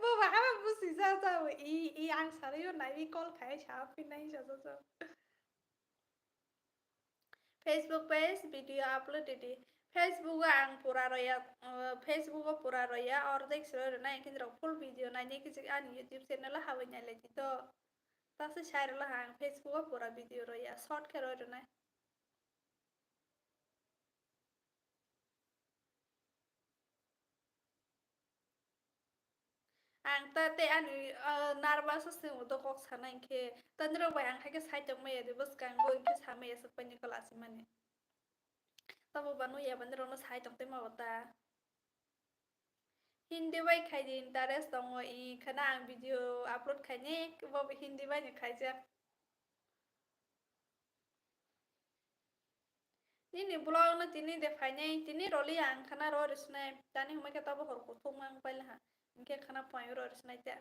bo ba ha bu si sa sa i ang sare yo nai kol khai cha phi nai sa sa Facebook page video upload di Facebook ang pura roya Facebook pura roya और देख सरो ना कि full video ना नहीं कि an YouTube channel ha wen le ti to ta se share la hang Facebook pura video roya short ke ro na Ang tate ani nervous sing udah kok sana ingke tandro bay ang hake side of me de bus kang go ingke same ya sepanya kelas mane tabo banu ya bandero no side of tema bota Hindi bay khai di interest dong i kana ang video upload khai ne bo Hindi bay ni khai ja Nini blog na tini de khai ne tini roli ang kana ro risna tani humai ka tabo hor ko thong mang pala ha ingke kana point ro risna ta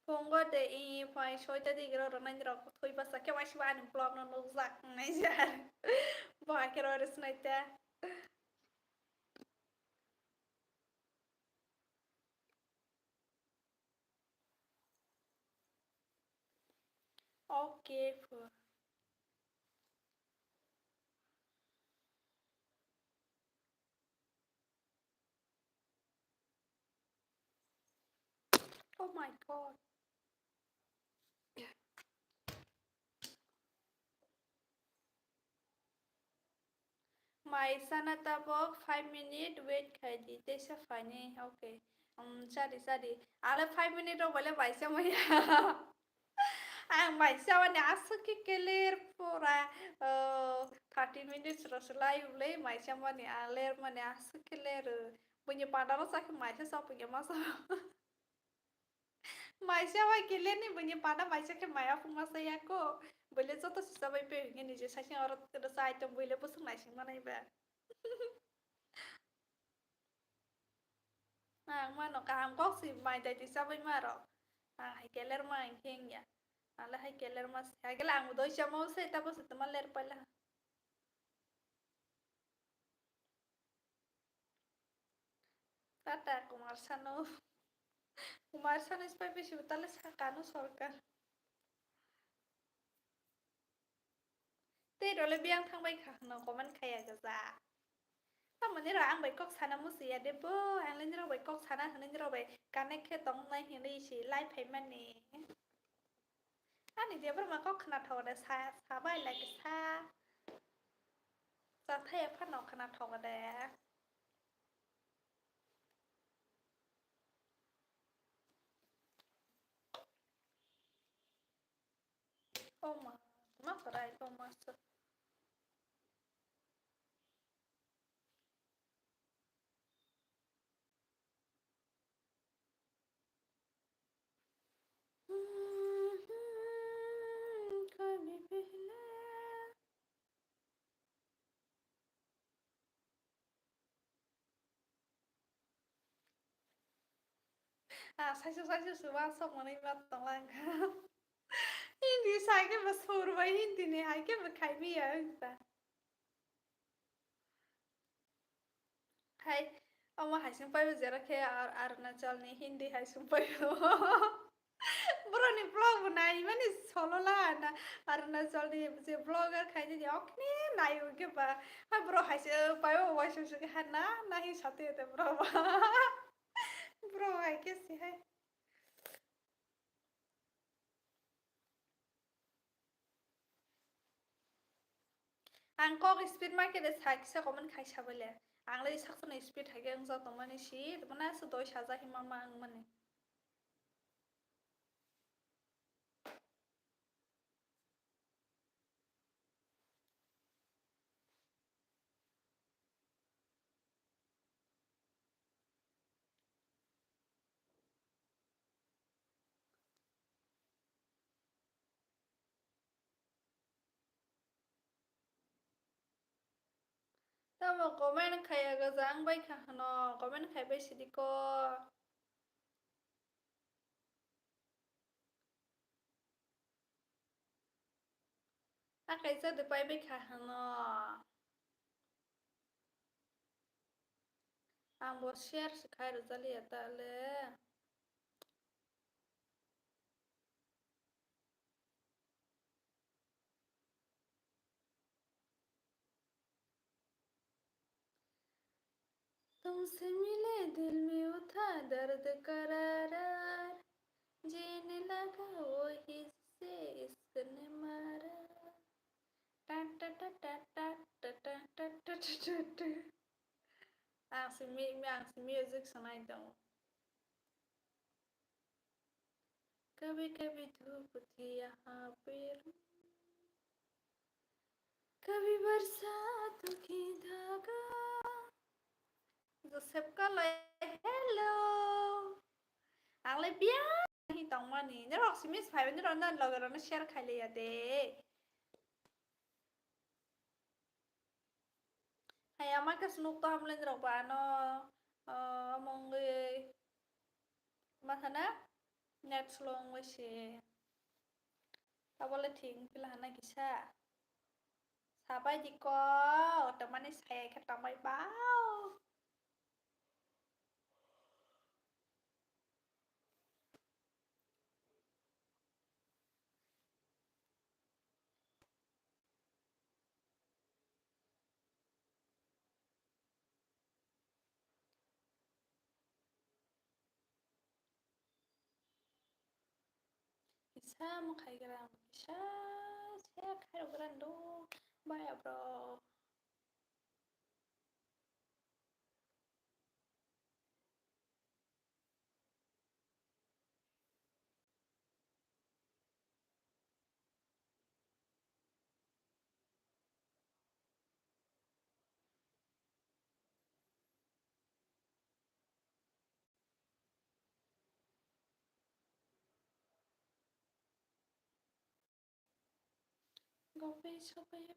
Pongo de i pai shoi ta di gro na ndro ko thoi basa ke wai shwa ni blog no no zak nai jar ba ke ro res nai ta okay fu oh my god my sana ta bok 5 minute wait khai di te sa fine okay sorry sorry ale 5 minute ro bole baisa mo ya ang baisa mane asuk ke keler pura 30 minutes ro sulai ulai maisa mane aler mane asuk keler punya padaro sak maisa sa punya masa Maisha wa kele ni bunyi pada maisha ke maya puma saya ko boleh joto sisa bai pe ngene je saking orang terus item boleh pusing nasi mana iba ah mano kaham kok si mai dai tisa bai maro ah hai keler ma ingkeng ya ala hai keler mas hai kela amu doi chamo se tapos teman ler pala tata kumar sano ispai pe shibutale sakano sorkar te role biang thang bai khak no koman khaya gaza Tama ni ra ang bai kok sana mu sia de bo ang len ro bai kok sana han ro bai kanek ke tong nai hin ri si lai phai man ni ani dia ber ma kok khna tho da sa bai lai ke sa sa the pha no khna tho ga da oh ma rai oh ma so कभी पहले à sai su su ba xong rồi đi bắt tông lang hindi sai cái mà sور vậy hindi này hay cái mà khai bi à ta hay ông mà hay xem phải bây giờ cái Arunachal này hindi hay xem phải Bro ni vlog बनाई मैंने solo ला ना Arunachal ni जे vlogger खाई जे ओकने नाई के बा हाय bro hay से पायो voice से के है ना नहीं साथे ते bro bro hay कैसे है Ang kok speed market is high sa common khai sabale ang lai sak na speed hage ang za tomani shi mana sa doi saza himama ang mane Tama comment khai aga zang bai kha no comment khai bai sidiko a khai sa de pai bai kha no ang bo share sikhai ro zali ata le तुमसे मिले दिल में उठा दर्द करार जीने लगा वही से इसने मारा टा टा टा टा टा टा टा टा टा टा टा आं से म्यूजिक सुनाई दो कभी कभी धूप थी यहाँ पे कभी बरसात की धागा Joseph lại hello ang lại biết hi tông mà nè nó rock smith phải nó nên là nó share khai liền đấy hay à mấy cái snoop tom lên rồi bà nó mọi người mà thằng á net long với chị tao bảo là tiếng cái là này cái sao sao bây giờ có tao mà này xe cái tao mày báo Bisa mo kay gram siya kay grando bye bro go be so baby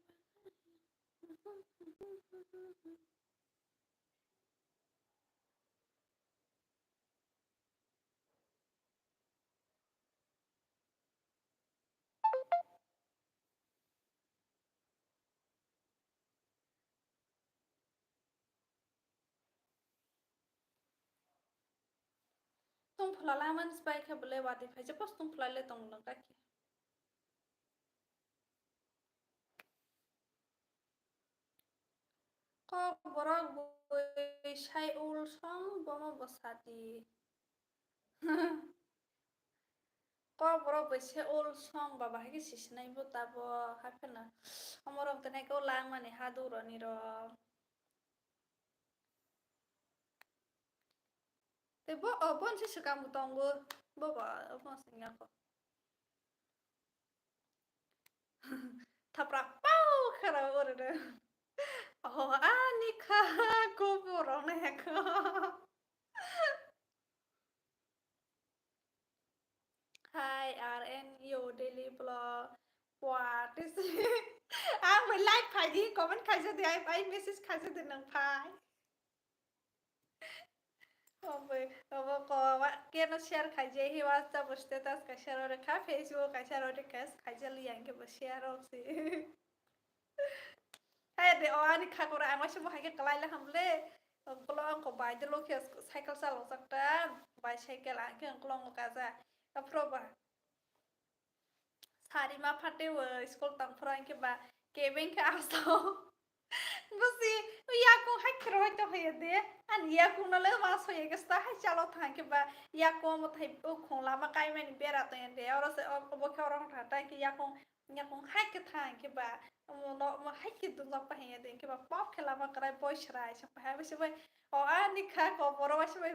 tung phula la man spike hay bole wadi phải chứ pas tung phula le tung nang kaki ko borok boy shai ul song bomo bosati ko borok boy shai ul song baba hagi sisnai bo tabo hapena amorok tenai ko lang mani haduro ni ro te bo bon si sukam tongo bo ba bon singa ko thaprak pau khara ore de oh anika ko borok ne ko Hi RNU Daily Blog What is it? Mình like phải đi comment khai cho thì anh message khai cho thì nâng phải ko kia nó share khai je hi WhatsApp status ka share ore ka Facebook ka share ore ka khai je liang ke share ore si hay de o ani kha kora ang masih hai ke kalai la hamle klong ko bai de lo ke cycle sa lo sakta bai cycle ang ke klong ko kaza aproba Sari ma phate wo school tang phran ke ba kevin ke aso Basi ya ko hakro to hoye de an ya ko na le mas hoye ke sta ha chalo than ke ba ya ko mo thai o khong la ma kai men bera to en de ora se bo ke orang thata ke ya ko ha ke than ke ba mo no ma ha ke du pa he de ke ba pop ke la ma krai boy shrai sa pa ba se ba o ani kha ko poro ba se ba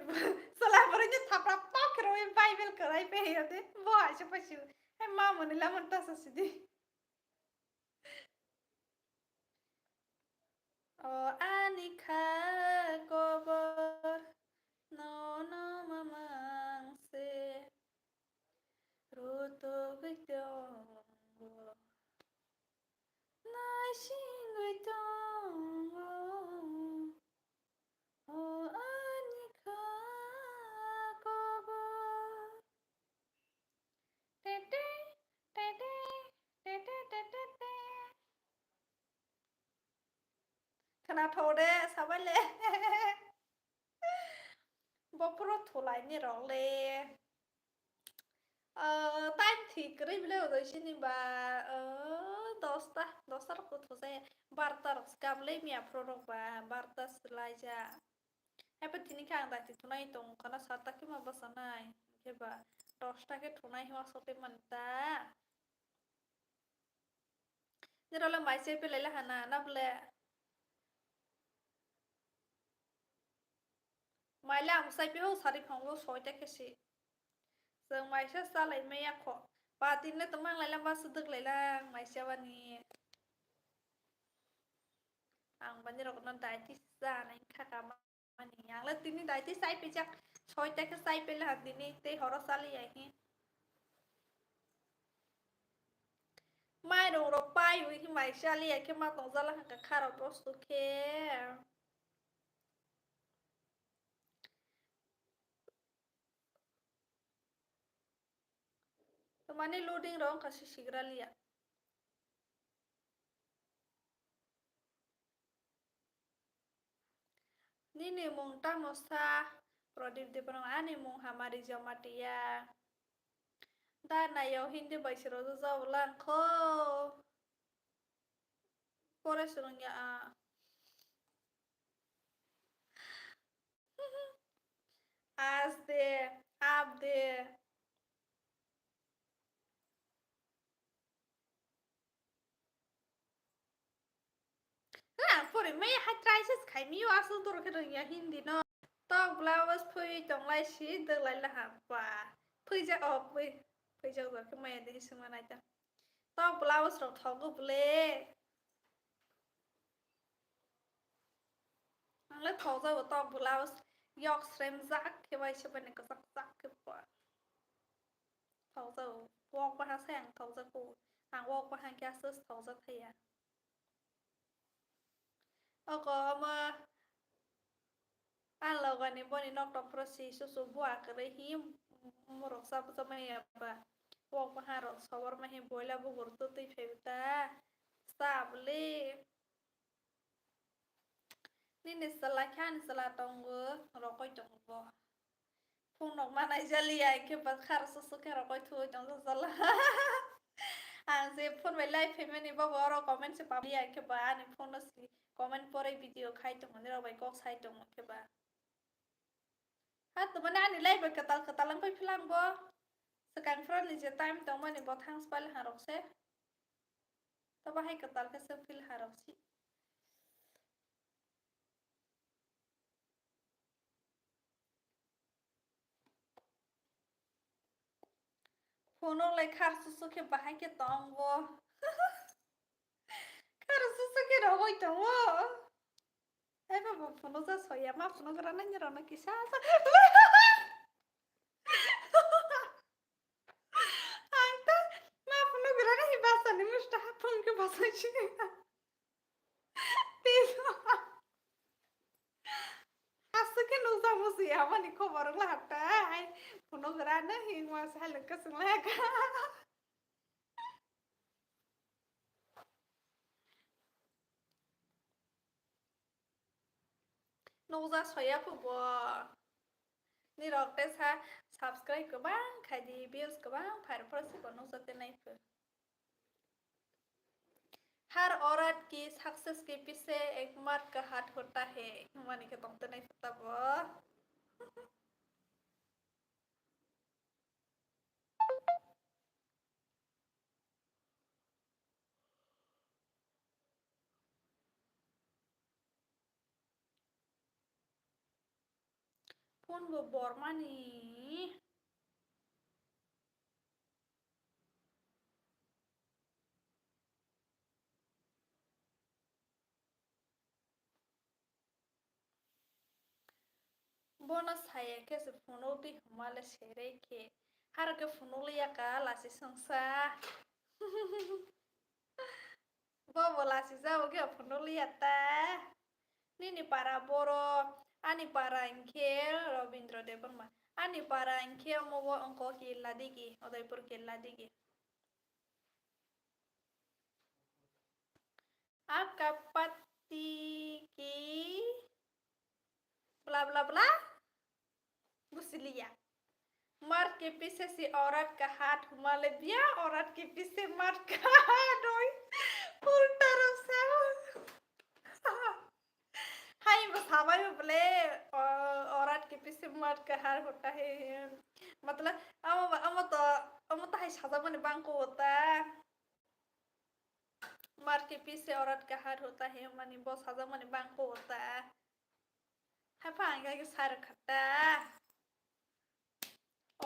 sala poro ni thapra pop ke ro bible krai pe he de bo ha se pa si ma mo ni la mon ta sa si di Oh Anika Gobor No no mamang se Roto Gaitongo Nai Shin Gaitongo Oh Anika Gobor Tete Tete Tete Tete Tete Kana thode sabale Bopro thulai ni rong le time thì cái video rồi xin đi bà dosta ko to se barta skam le mi apro ba barta slaja e pa tini ka anda ti tunai tong kana sata ki ma basanai ke ba dosta ke tunai hwa sote manta Nirole maise pelele hana na bole. Maile amsai pe ho sari phanglo soita kesi. Seng maise salai me yakho. Patin le tumang lai lamba suduk lai lang maise wani. Ang bani rok non diabetes sa na khaka mani. Ang le tini diabetes sai pe jak soita ke sai pe le hadini te horo sali ai hi. Mai dong ro pai wi hi mai sali ai ke ma tong zala ka kharo prostu ke. Tumani loading rong kasi sigra liya. Nini mung tamosa Pradip Depanong ani mung hamari jamatia. Da na yo hindi bai siro zo zo lang ko. Pore surung ya a. As de ab de. Pore me hai trai ses khai mi wa su tur ke ya hindi no. Tong blouse phui tong lai shi de lai la ha pa. Phui ja op phui. Phui ja zo ke me de suma nai ta. Tong blouse ro thong go ble. Ang le thong zo tong blouse yok srem zak ke bai che ban ko zak zak ke pa. Thong zo wok pa ha sang thong zo ku. Ang wok pa hang kya sus thong zo thia. Có mà ăn lâu gần này bọn nó đọc prosi số số bùa cái đấy hiếm một rộng sao sao mày à bọc mà hà rộng sao mà hiếm bùa là bùa tụt tụi phải ta sab li nên sala khan sala tongo rộng coi chồng bò phun nọc mà này jali ai cái bát khar số số cái rộng coi thui trong sala ang se phun về live phải mình bảo bảo comment sẽ bảo ai cái bà anh phun nó xí comment pore video khai trong mình rồi bài có sai trong cái bà Teman ani lai ba katalang pa filang bo. Sekarang friend ni time teman ni bot hang spal harok se. Taba hai katal ke se fil harok si. Fono lai khar susu ke bahai ke tong bo. Khar susu ke rohoi tong bo. Hai ba fono sa soya ma fono grana ni rona kisa. Anta ma fono grana hi basa ni musta hapon ke basa chi. Tiso. Asukin usamos ya mani ko baru lata ai puno grana hi mas halka selaga no usa soya po bo ni rok te sa subscribe ke bang khai di views ke bang phar prosi ko no sa te nai pe हर औरत की success के पीछे एक मर्द का हाथ होता है माने के तुम तो नहीं पता वो फोन वो बोरमानी bonus saya ke se fono ti humale sere ke har ke fono liya ka la si sangsa bobo la si sa ke fono liya ta ni para boro ani para inkel Robindra Devarma ani para inkel mo wo angko ki ladigi Udaipur ki ladigi आपका पति की bla bla bla Busilia मर्द के पीछे से औरत का हाथ हुमाले दिया औरत के पीछे मर्द का हाथ होई उल्टा रसा हाय बस हवा में बोले औरत के पीछे मर्द का हाथ होता है मतलब अम तो हाय सादा बने बांको होता मर्द के पीछे औरत का हाथ होता है मानी बहुत साजा मानी बांग को होता है भांगा के सार खट्टा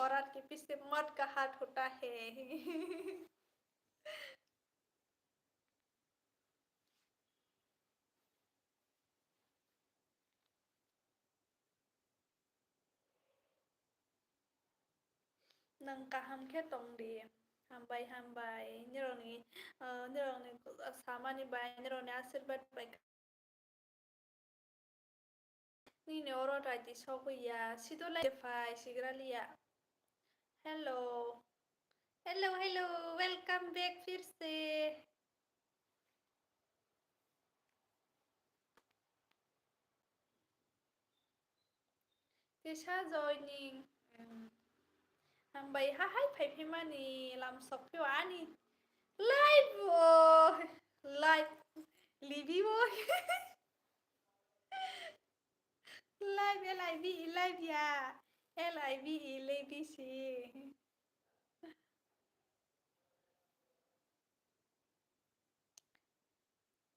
औरत के पीछे मर्द का हाथ होता है nâng cả ham khét tông đi ham bay như rồi này sama ni bay như rồi này asirbat bay ni ne oro tadi soku ya situ la defy sigralia hello hello welcome back फिर से Tisha joining hàng bày hát hát phải phim ani làm sọc phiêu ani live boy live live boy live live ya live lady she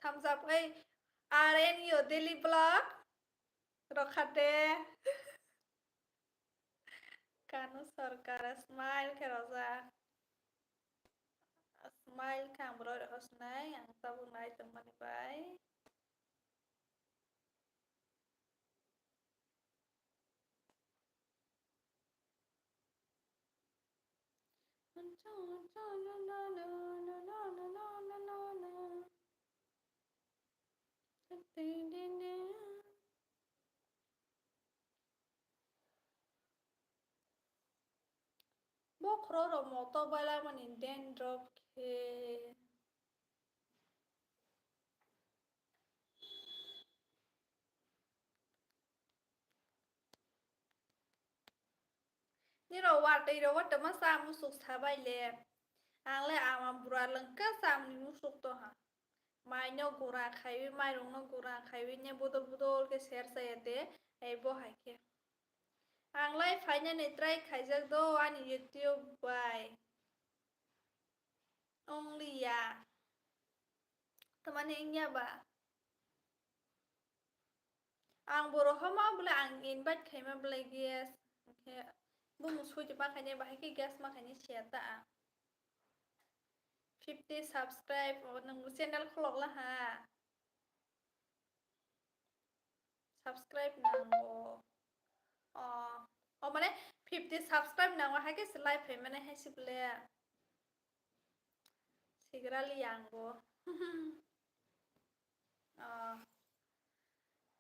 thumbs up ấy are in your daily blog rokhate Kanu Sarkar smile keroza smile kambro hosnai ang tabung nai teman bai Bokro ro moto bala manin dandruff ke ni ro wat ma sa musuk sabai le ang le ama bura lengka sam ni musuk to ha mai no gura khaiwi mai rong no gura khaiwi ne bodol ke share sayate ai bo hai ke ang lai faina ne try khaijak do ani youtube bai only ya tamane ingya ba ang boro hama bole ang invite khaima bole guest ke bu musui je ba khane ba ke guest ma khane share ta 50 subscribe nang channel khlok la ha subscribe nang মানে 50 subscribe nang wa ha ke live hai mane hai sible sigrali yango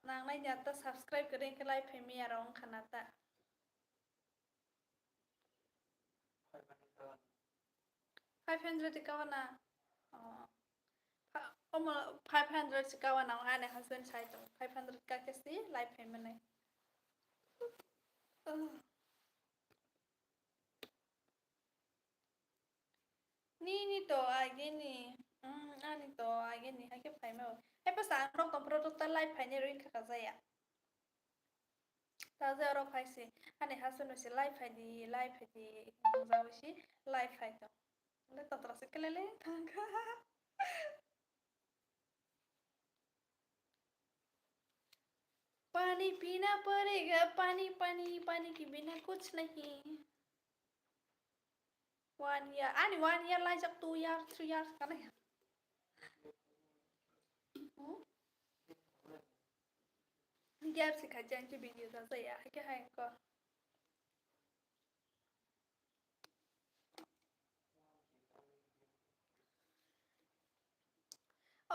nang nai nyata subscribe kering ke live hai mi arong khanata 500 kawana Oma 500 kawana ang ane husband side 500 ka kasi live hai mane ni to ageni ani to ageni ha ke phai ma ai pa sang rok tom product ta live phai ne ring kha ka ya ta za ro phai se ani hasun se live phai di zawi si live phai to le to tra se kelele thanga पानी पीना पड़ेगा पानी के बिना कुछ नहीं 1 year ani 1 year lai jak 2 year 3 years kan ya gap si khajan ki video da sa ya ke hai ko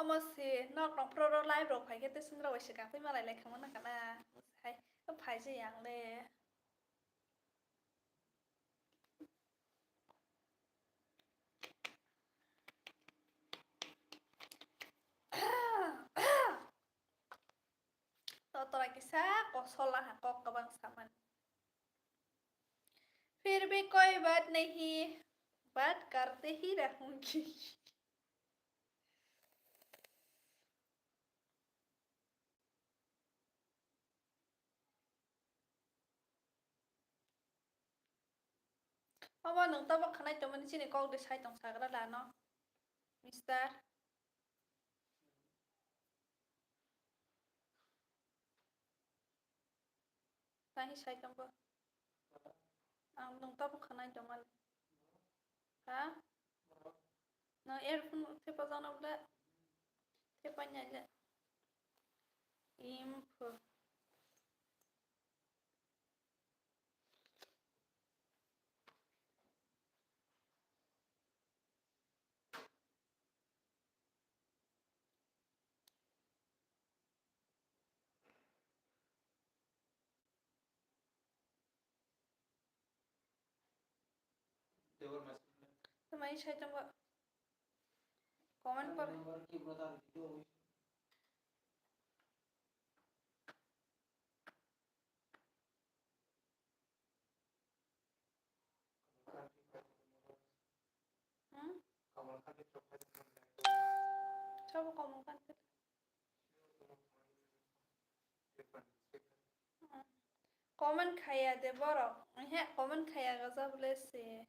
ama se nok nong pro live ro phai ke te sing ro se ka pe ma lai lai khang na kana hai ko phai se yang le तो किसा कोसला है को कबंग सामान फिर भी कोई बात नहीं बात करते ही रहूंगी Mama nung tabak kanay to man sini kog de sai tong sagra la no Mister Sahi saydambo. Ang tapo khanai domal. Ha? No earphone tepa jana bla. Tepa nyala. Info. Devar masih. Sahi saydambo. Comment पर Number की बता दीजिए. कमल खान की सब comment kan. Comment khaya de borok. He comment khaya gaza blesse.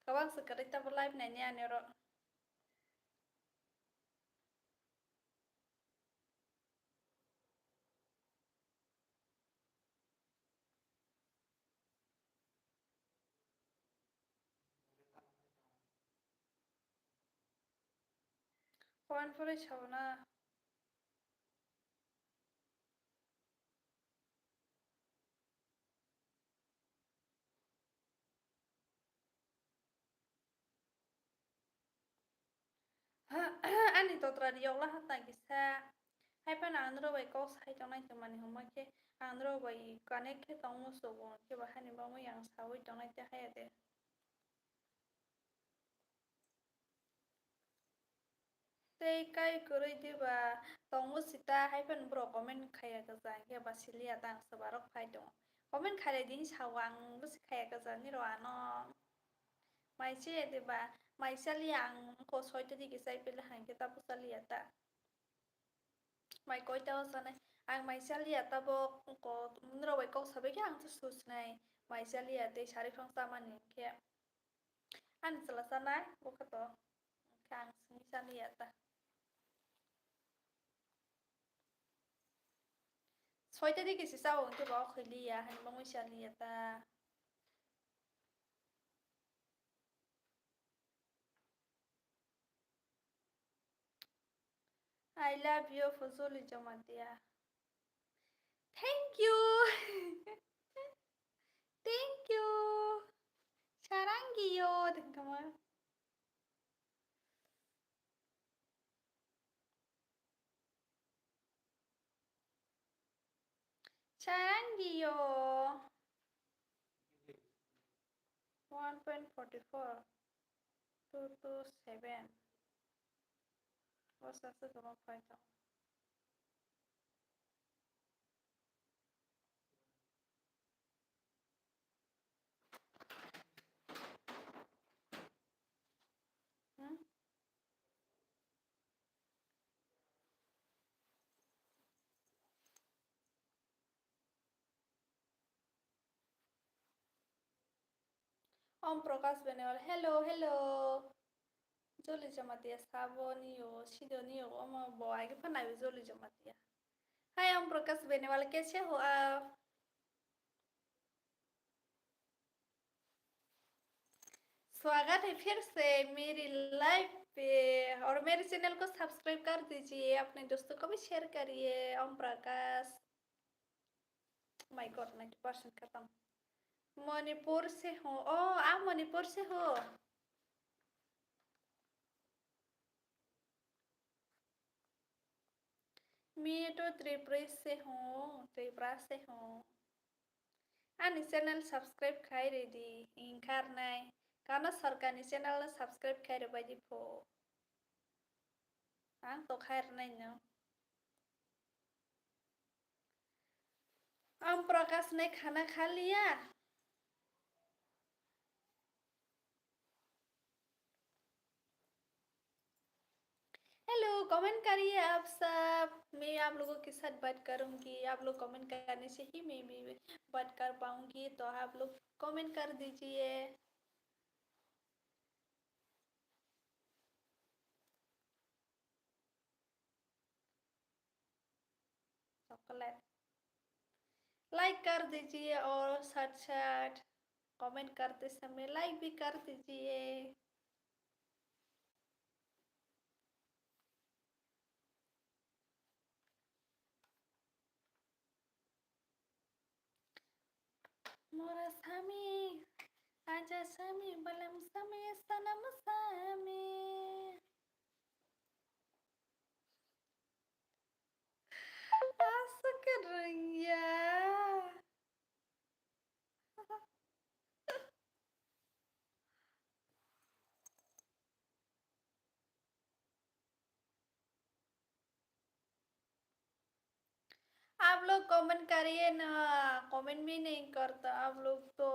Kabang sekarang kita live nanya nero. Comment pore chabna. Ani to tra diok lah ta kisa. Hai pa na andro bai kos hai tong nai temani homa ke andro bai connect ke tong mo so bon ke ba hani ba mo yang sawi tong nai te hai ade. Tei kai kurui di ba tong mo sita hai pan bro comment khaya ka za ke ba silia tang sabarok phai dong. Comment khale din sawang bus khaya ka za ni ro ano. Mai che de ba mai saliang ko soi te di ke sai pe la han ke ta pu salia ta. Mai koi tao sa này ang mai salia ta bo ko nro bai ko sabe ke ang tu sus này mai salia te sari phong sa man ke an sala sa nai bo ka to kang sini salia ta soi te di ke si sao ke ba khili ya han mo salia ta I love you Fuzuli Jamadia. Thank you. Thank you. Sarangiyo. Tengkama. Sarangiyo. 1.44. 227. What's that? The 1.0. Om Prakash Benewal. Hello, hello. Joli Jamatia Sabo Niyo, Shido Niyo, Oma Boy, I can I was Joli Jamatia. Hi, Om Prakash Benewal. कैसे हो आप? स्वागत है फिर से मेरी live पे और मेरे चैनल को सब्सक्राइब कर दीजिए अपने दोस्तों को भी शेयर करिए ओम प्रकाश माय गॉड 90% खत्म मणिपुर से हो ओ आप मणिपुर से हो मैं तो त्रिपुरा से हूँ आनी चैनल सब्सक्राइब खाई रेडी इंकार नाय karena सरकारनि चैनल सब्सक्राइब खाई रे बायदि फो आं तो खायर नाय नो ओम प्रकाश ने खाना खा लिया हेलो कमेंट करिए आप सब मैं आप लोगों के साथ बात करूंगी आप लोग कमेंट करने से ही मैं भी बात कर पाऊंगी तो आप लोग कमेंट कर दीजिए चॉकलेट लाइक कर दीजिए और साथ साथ कमेंट करते समय लाइक भी कर दीजिए। मोरा सामी आजा सामी बलम सामी सनम सामी ऐसा कर रही है। आप लोग कमेंट करिए ना, कमेंट भी नहीं करता आप लोग तो।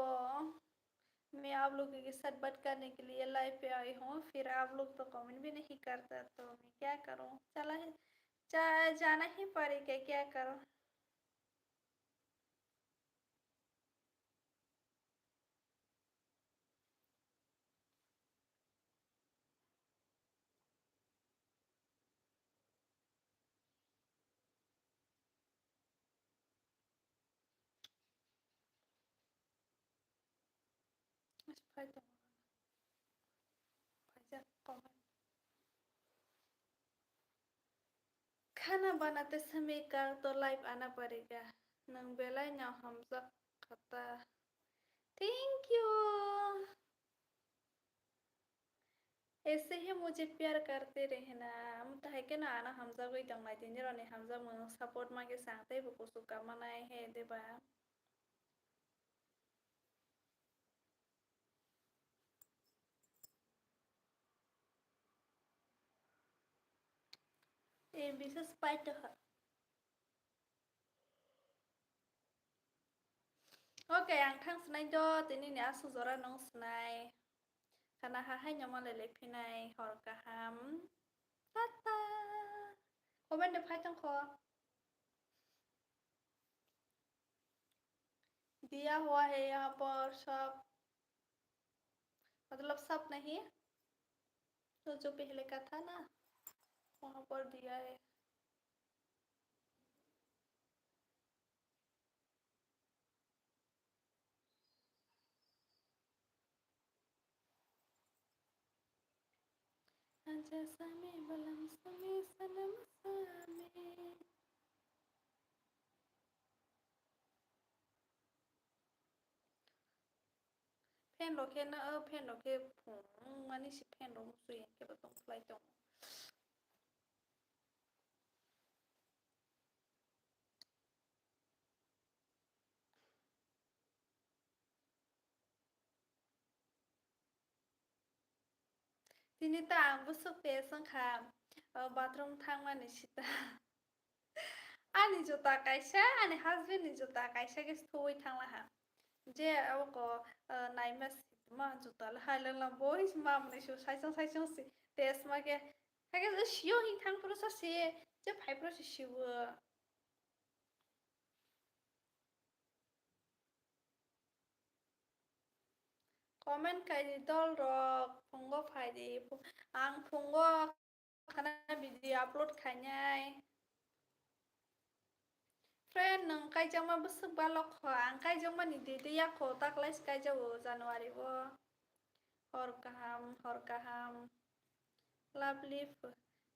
मैं आप लोगों के साथ बात करने के लिए लाइव पे आई हूँ, फिर आप लोग तो कमेंट भी नहीं करता, तो मैं क्या करूँ, चला जाना ही पड़ेगा, क्या करूँ। खाना बनाते समय का तो लाइव आना पड़ेगा। नंग बेला हम सब खाता। Thank you. ऐसे ही मुझे प्यार करते रहना। मुझे है कि ना आना हमजा कोई दंगाई दिन जरा हमजा मुझे सपोर्ट मांगे सांगते बुको सुका मनाए है देबा। ए bisa spider. Oke, yang kang senai jod ini nih asu zora nong senai. Karena haha nyama lele pinai hor kaham. Tata. Komen dep hai tong ko. दिया हुआ है यहाँ पर सब, मतलब सब नहीं, तो जो पहले का था ना वहाँ पर दिया है। आजा सामी बलम सामी सनम सामी। pen lo ke na pen lo ke phung mani si pen lo musu yen ke ba tong fly tong. Tinita ang busuk pe sang kham bathroom thang mani sita. Ani juta kaisa ani husband ni juta kaisa ke stoi thang la ha. Je aw ko nai mas ma juta la ha lang lang boys ma mani shu sai sang si tes ma ke ha ke shio hin thang pro sa se je phai pro si shiu. Comment kai di dol rok phunggo phai di ang phunggo khana video upload khanyai. Friend nang kai jang ma busuk balok kho ang kai jang ma ni de ya kho tak lais kai jawo January bo. Hor kaham lovely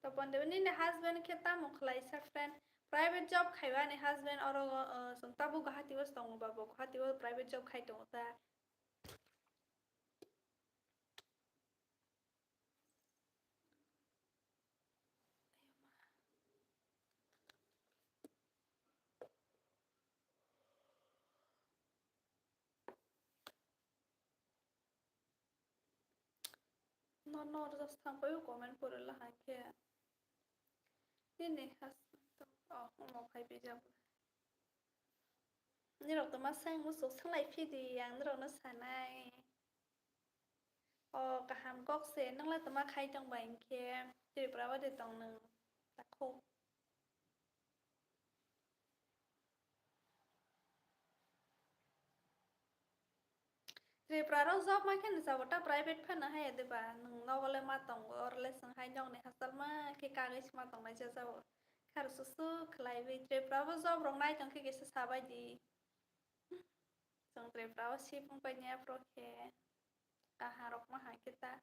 tapon de ni husband ke ta mo khlai sa friend private job khaiwa ni husband oro sung tabu gahati was tong babo gahati was private job khai tong ta. No just thang pa yu comment pura la ha ke. Ni ne husband oh mo khai pe jab. Ni rok to ma sang mu sok sang lai phi di yang ni rok na sanai. Kaham gok se nang la to ma khai tong ba in ke. Ti pra wa de tong nang ta kho. Thì praro job ma khen sa wata private phan na hai de ba nung no wala ma tong or le sang hai nyong ne hasal ma ke ka ge ma tong na ja sa khar su su khlai vi tre pravo job rong nai tong ke sa bai di Sangtriptawa sipong kanya proke. Kaharok maha kita.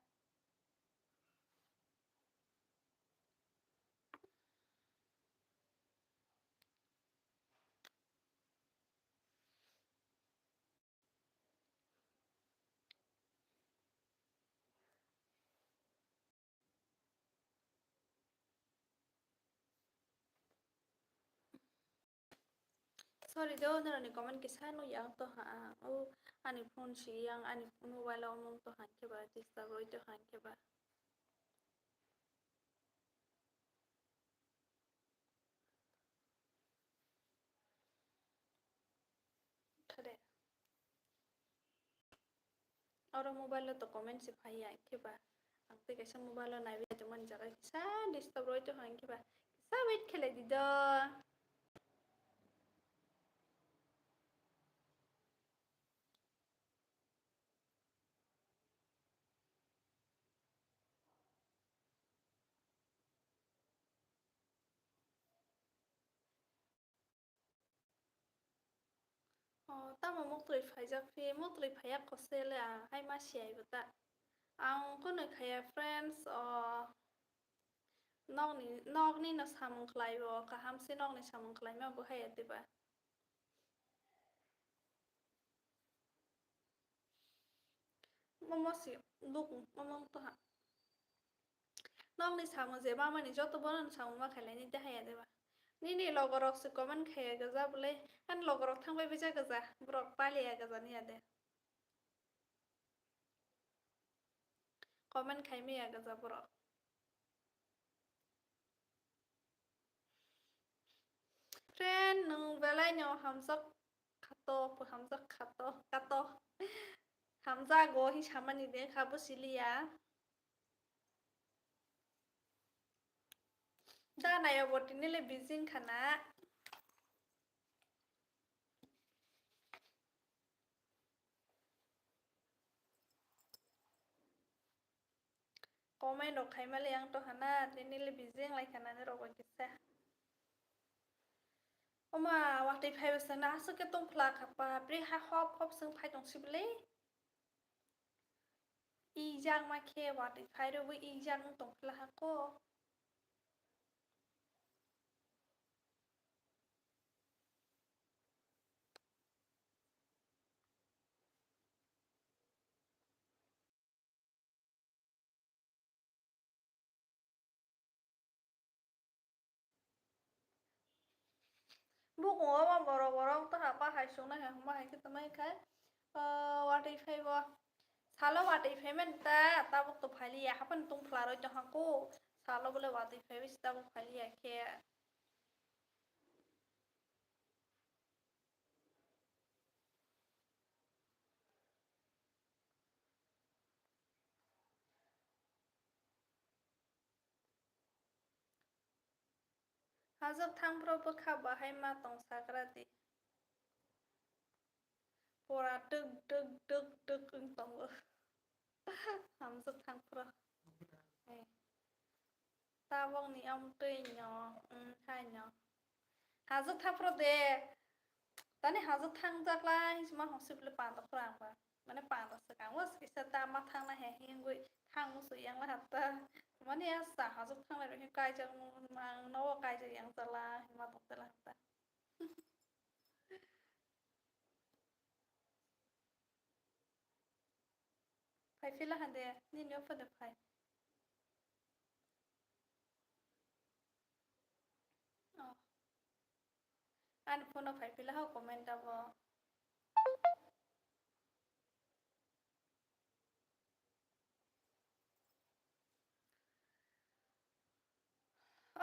Sorry do o늘은 comment kisah nu yang to ha. Ani phone si yang ani mobile omong to han ke ba disturb roi to han ke ba. Khade. Ora mobile to comment si phai ya ke ba. Ang te kaisa mobile na bi to man jaga kisah disturb roi to han ke ba. Kisah wait khele di do. Ta mà mốc tuổi phải ra phi mốc tuổi phải yak có xe là hay mà xài vậy ta. Ang có nơi khai friends nog ni nó samung klai bo ka ham si nog ni samung klai ma bo hay ati ba. Momo si look momong to ha. Nog ni samung je ba ma ni joto bono samung ma khalai ni de hay ati ba. Ni logorok si comment khai gaza bole kan logorok thang bai bija gaza brok pali ya gaza ni ade. Comment khai mi ya gaza brok. Friend nung belai nyo hamzak kato pu hamzak kato hamza go hi chamani de khabu silia da na yo botini le bizin khana comment ro khai male yang to hana tini le bizin lai khana ne ro kisa oma wakti phai besang na asu ke tong phla khapa pri ha hop sung phai tong sibele I jang ma khe wakti phai ro I jang tong phla ha ko buk ngo ma borok to ha pa hai sung na ha ma hai ke tamai khai wakti phai bo salo wakti phai men ta buk to phai li ya hapan tung phla ro to ha ko salo bole wakti phai bis ta buk phai li ya khe Hazok thang pro bo kha ba hai ma tong sakrati pora tuk ung tong bo Hazok thang pro ta bong ni om tui nyo hai nyo Hazok thang pro de tani hazok thang jak la hisma hosip le pan to prang ba mane pan to sakang was kisa ta ma thang na he hingui thang mu su yang la hatta mane asa hazok thang la ro kai jang mang no kai jang yang tala ma to tala hatta phai phila hande ni nyo fa de phai an phono phai phila ho comment abo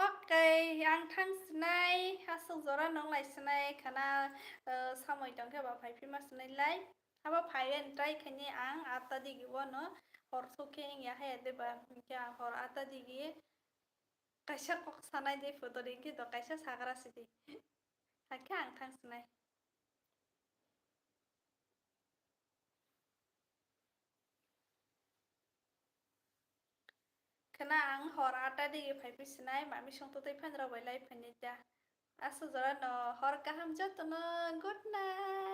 Okay, ang thang snai hasung zora nong lai snai khana samoi tong ke ba phai phima snai lai haba phai en trai khani ang ata digi wono hor suke ya he de ba kya hor ata digi kaisa kok sanai de photo ring ki to kaisa sagra sidi hakya ang thang snai khana ang hor ata digi phai pi snai ma mi song to tai phan ra bai lai phani ta asu zora no hor kaham jat no good night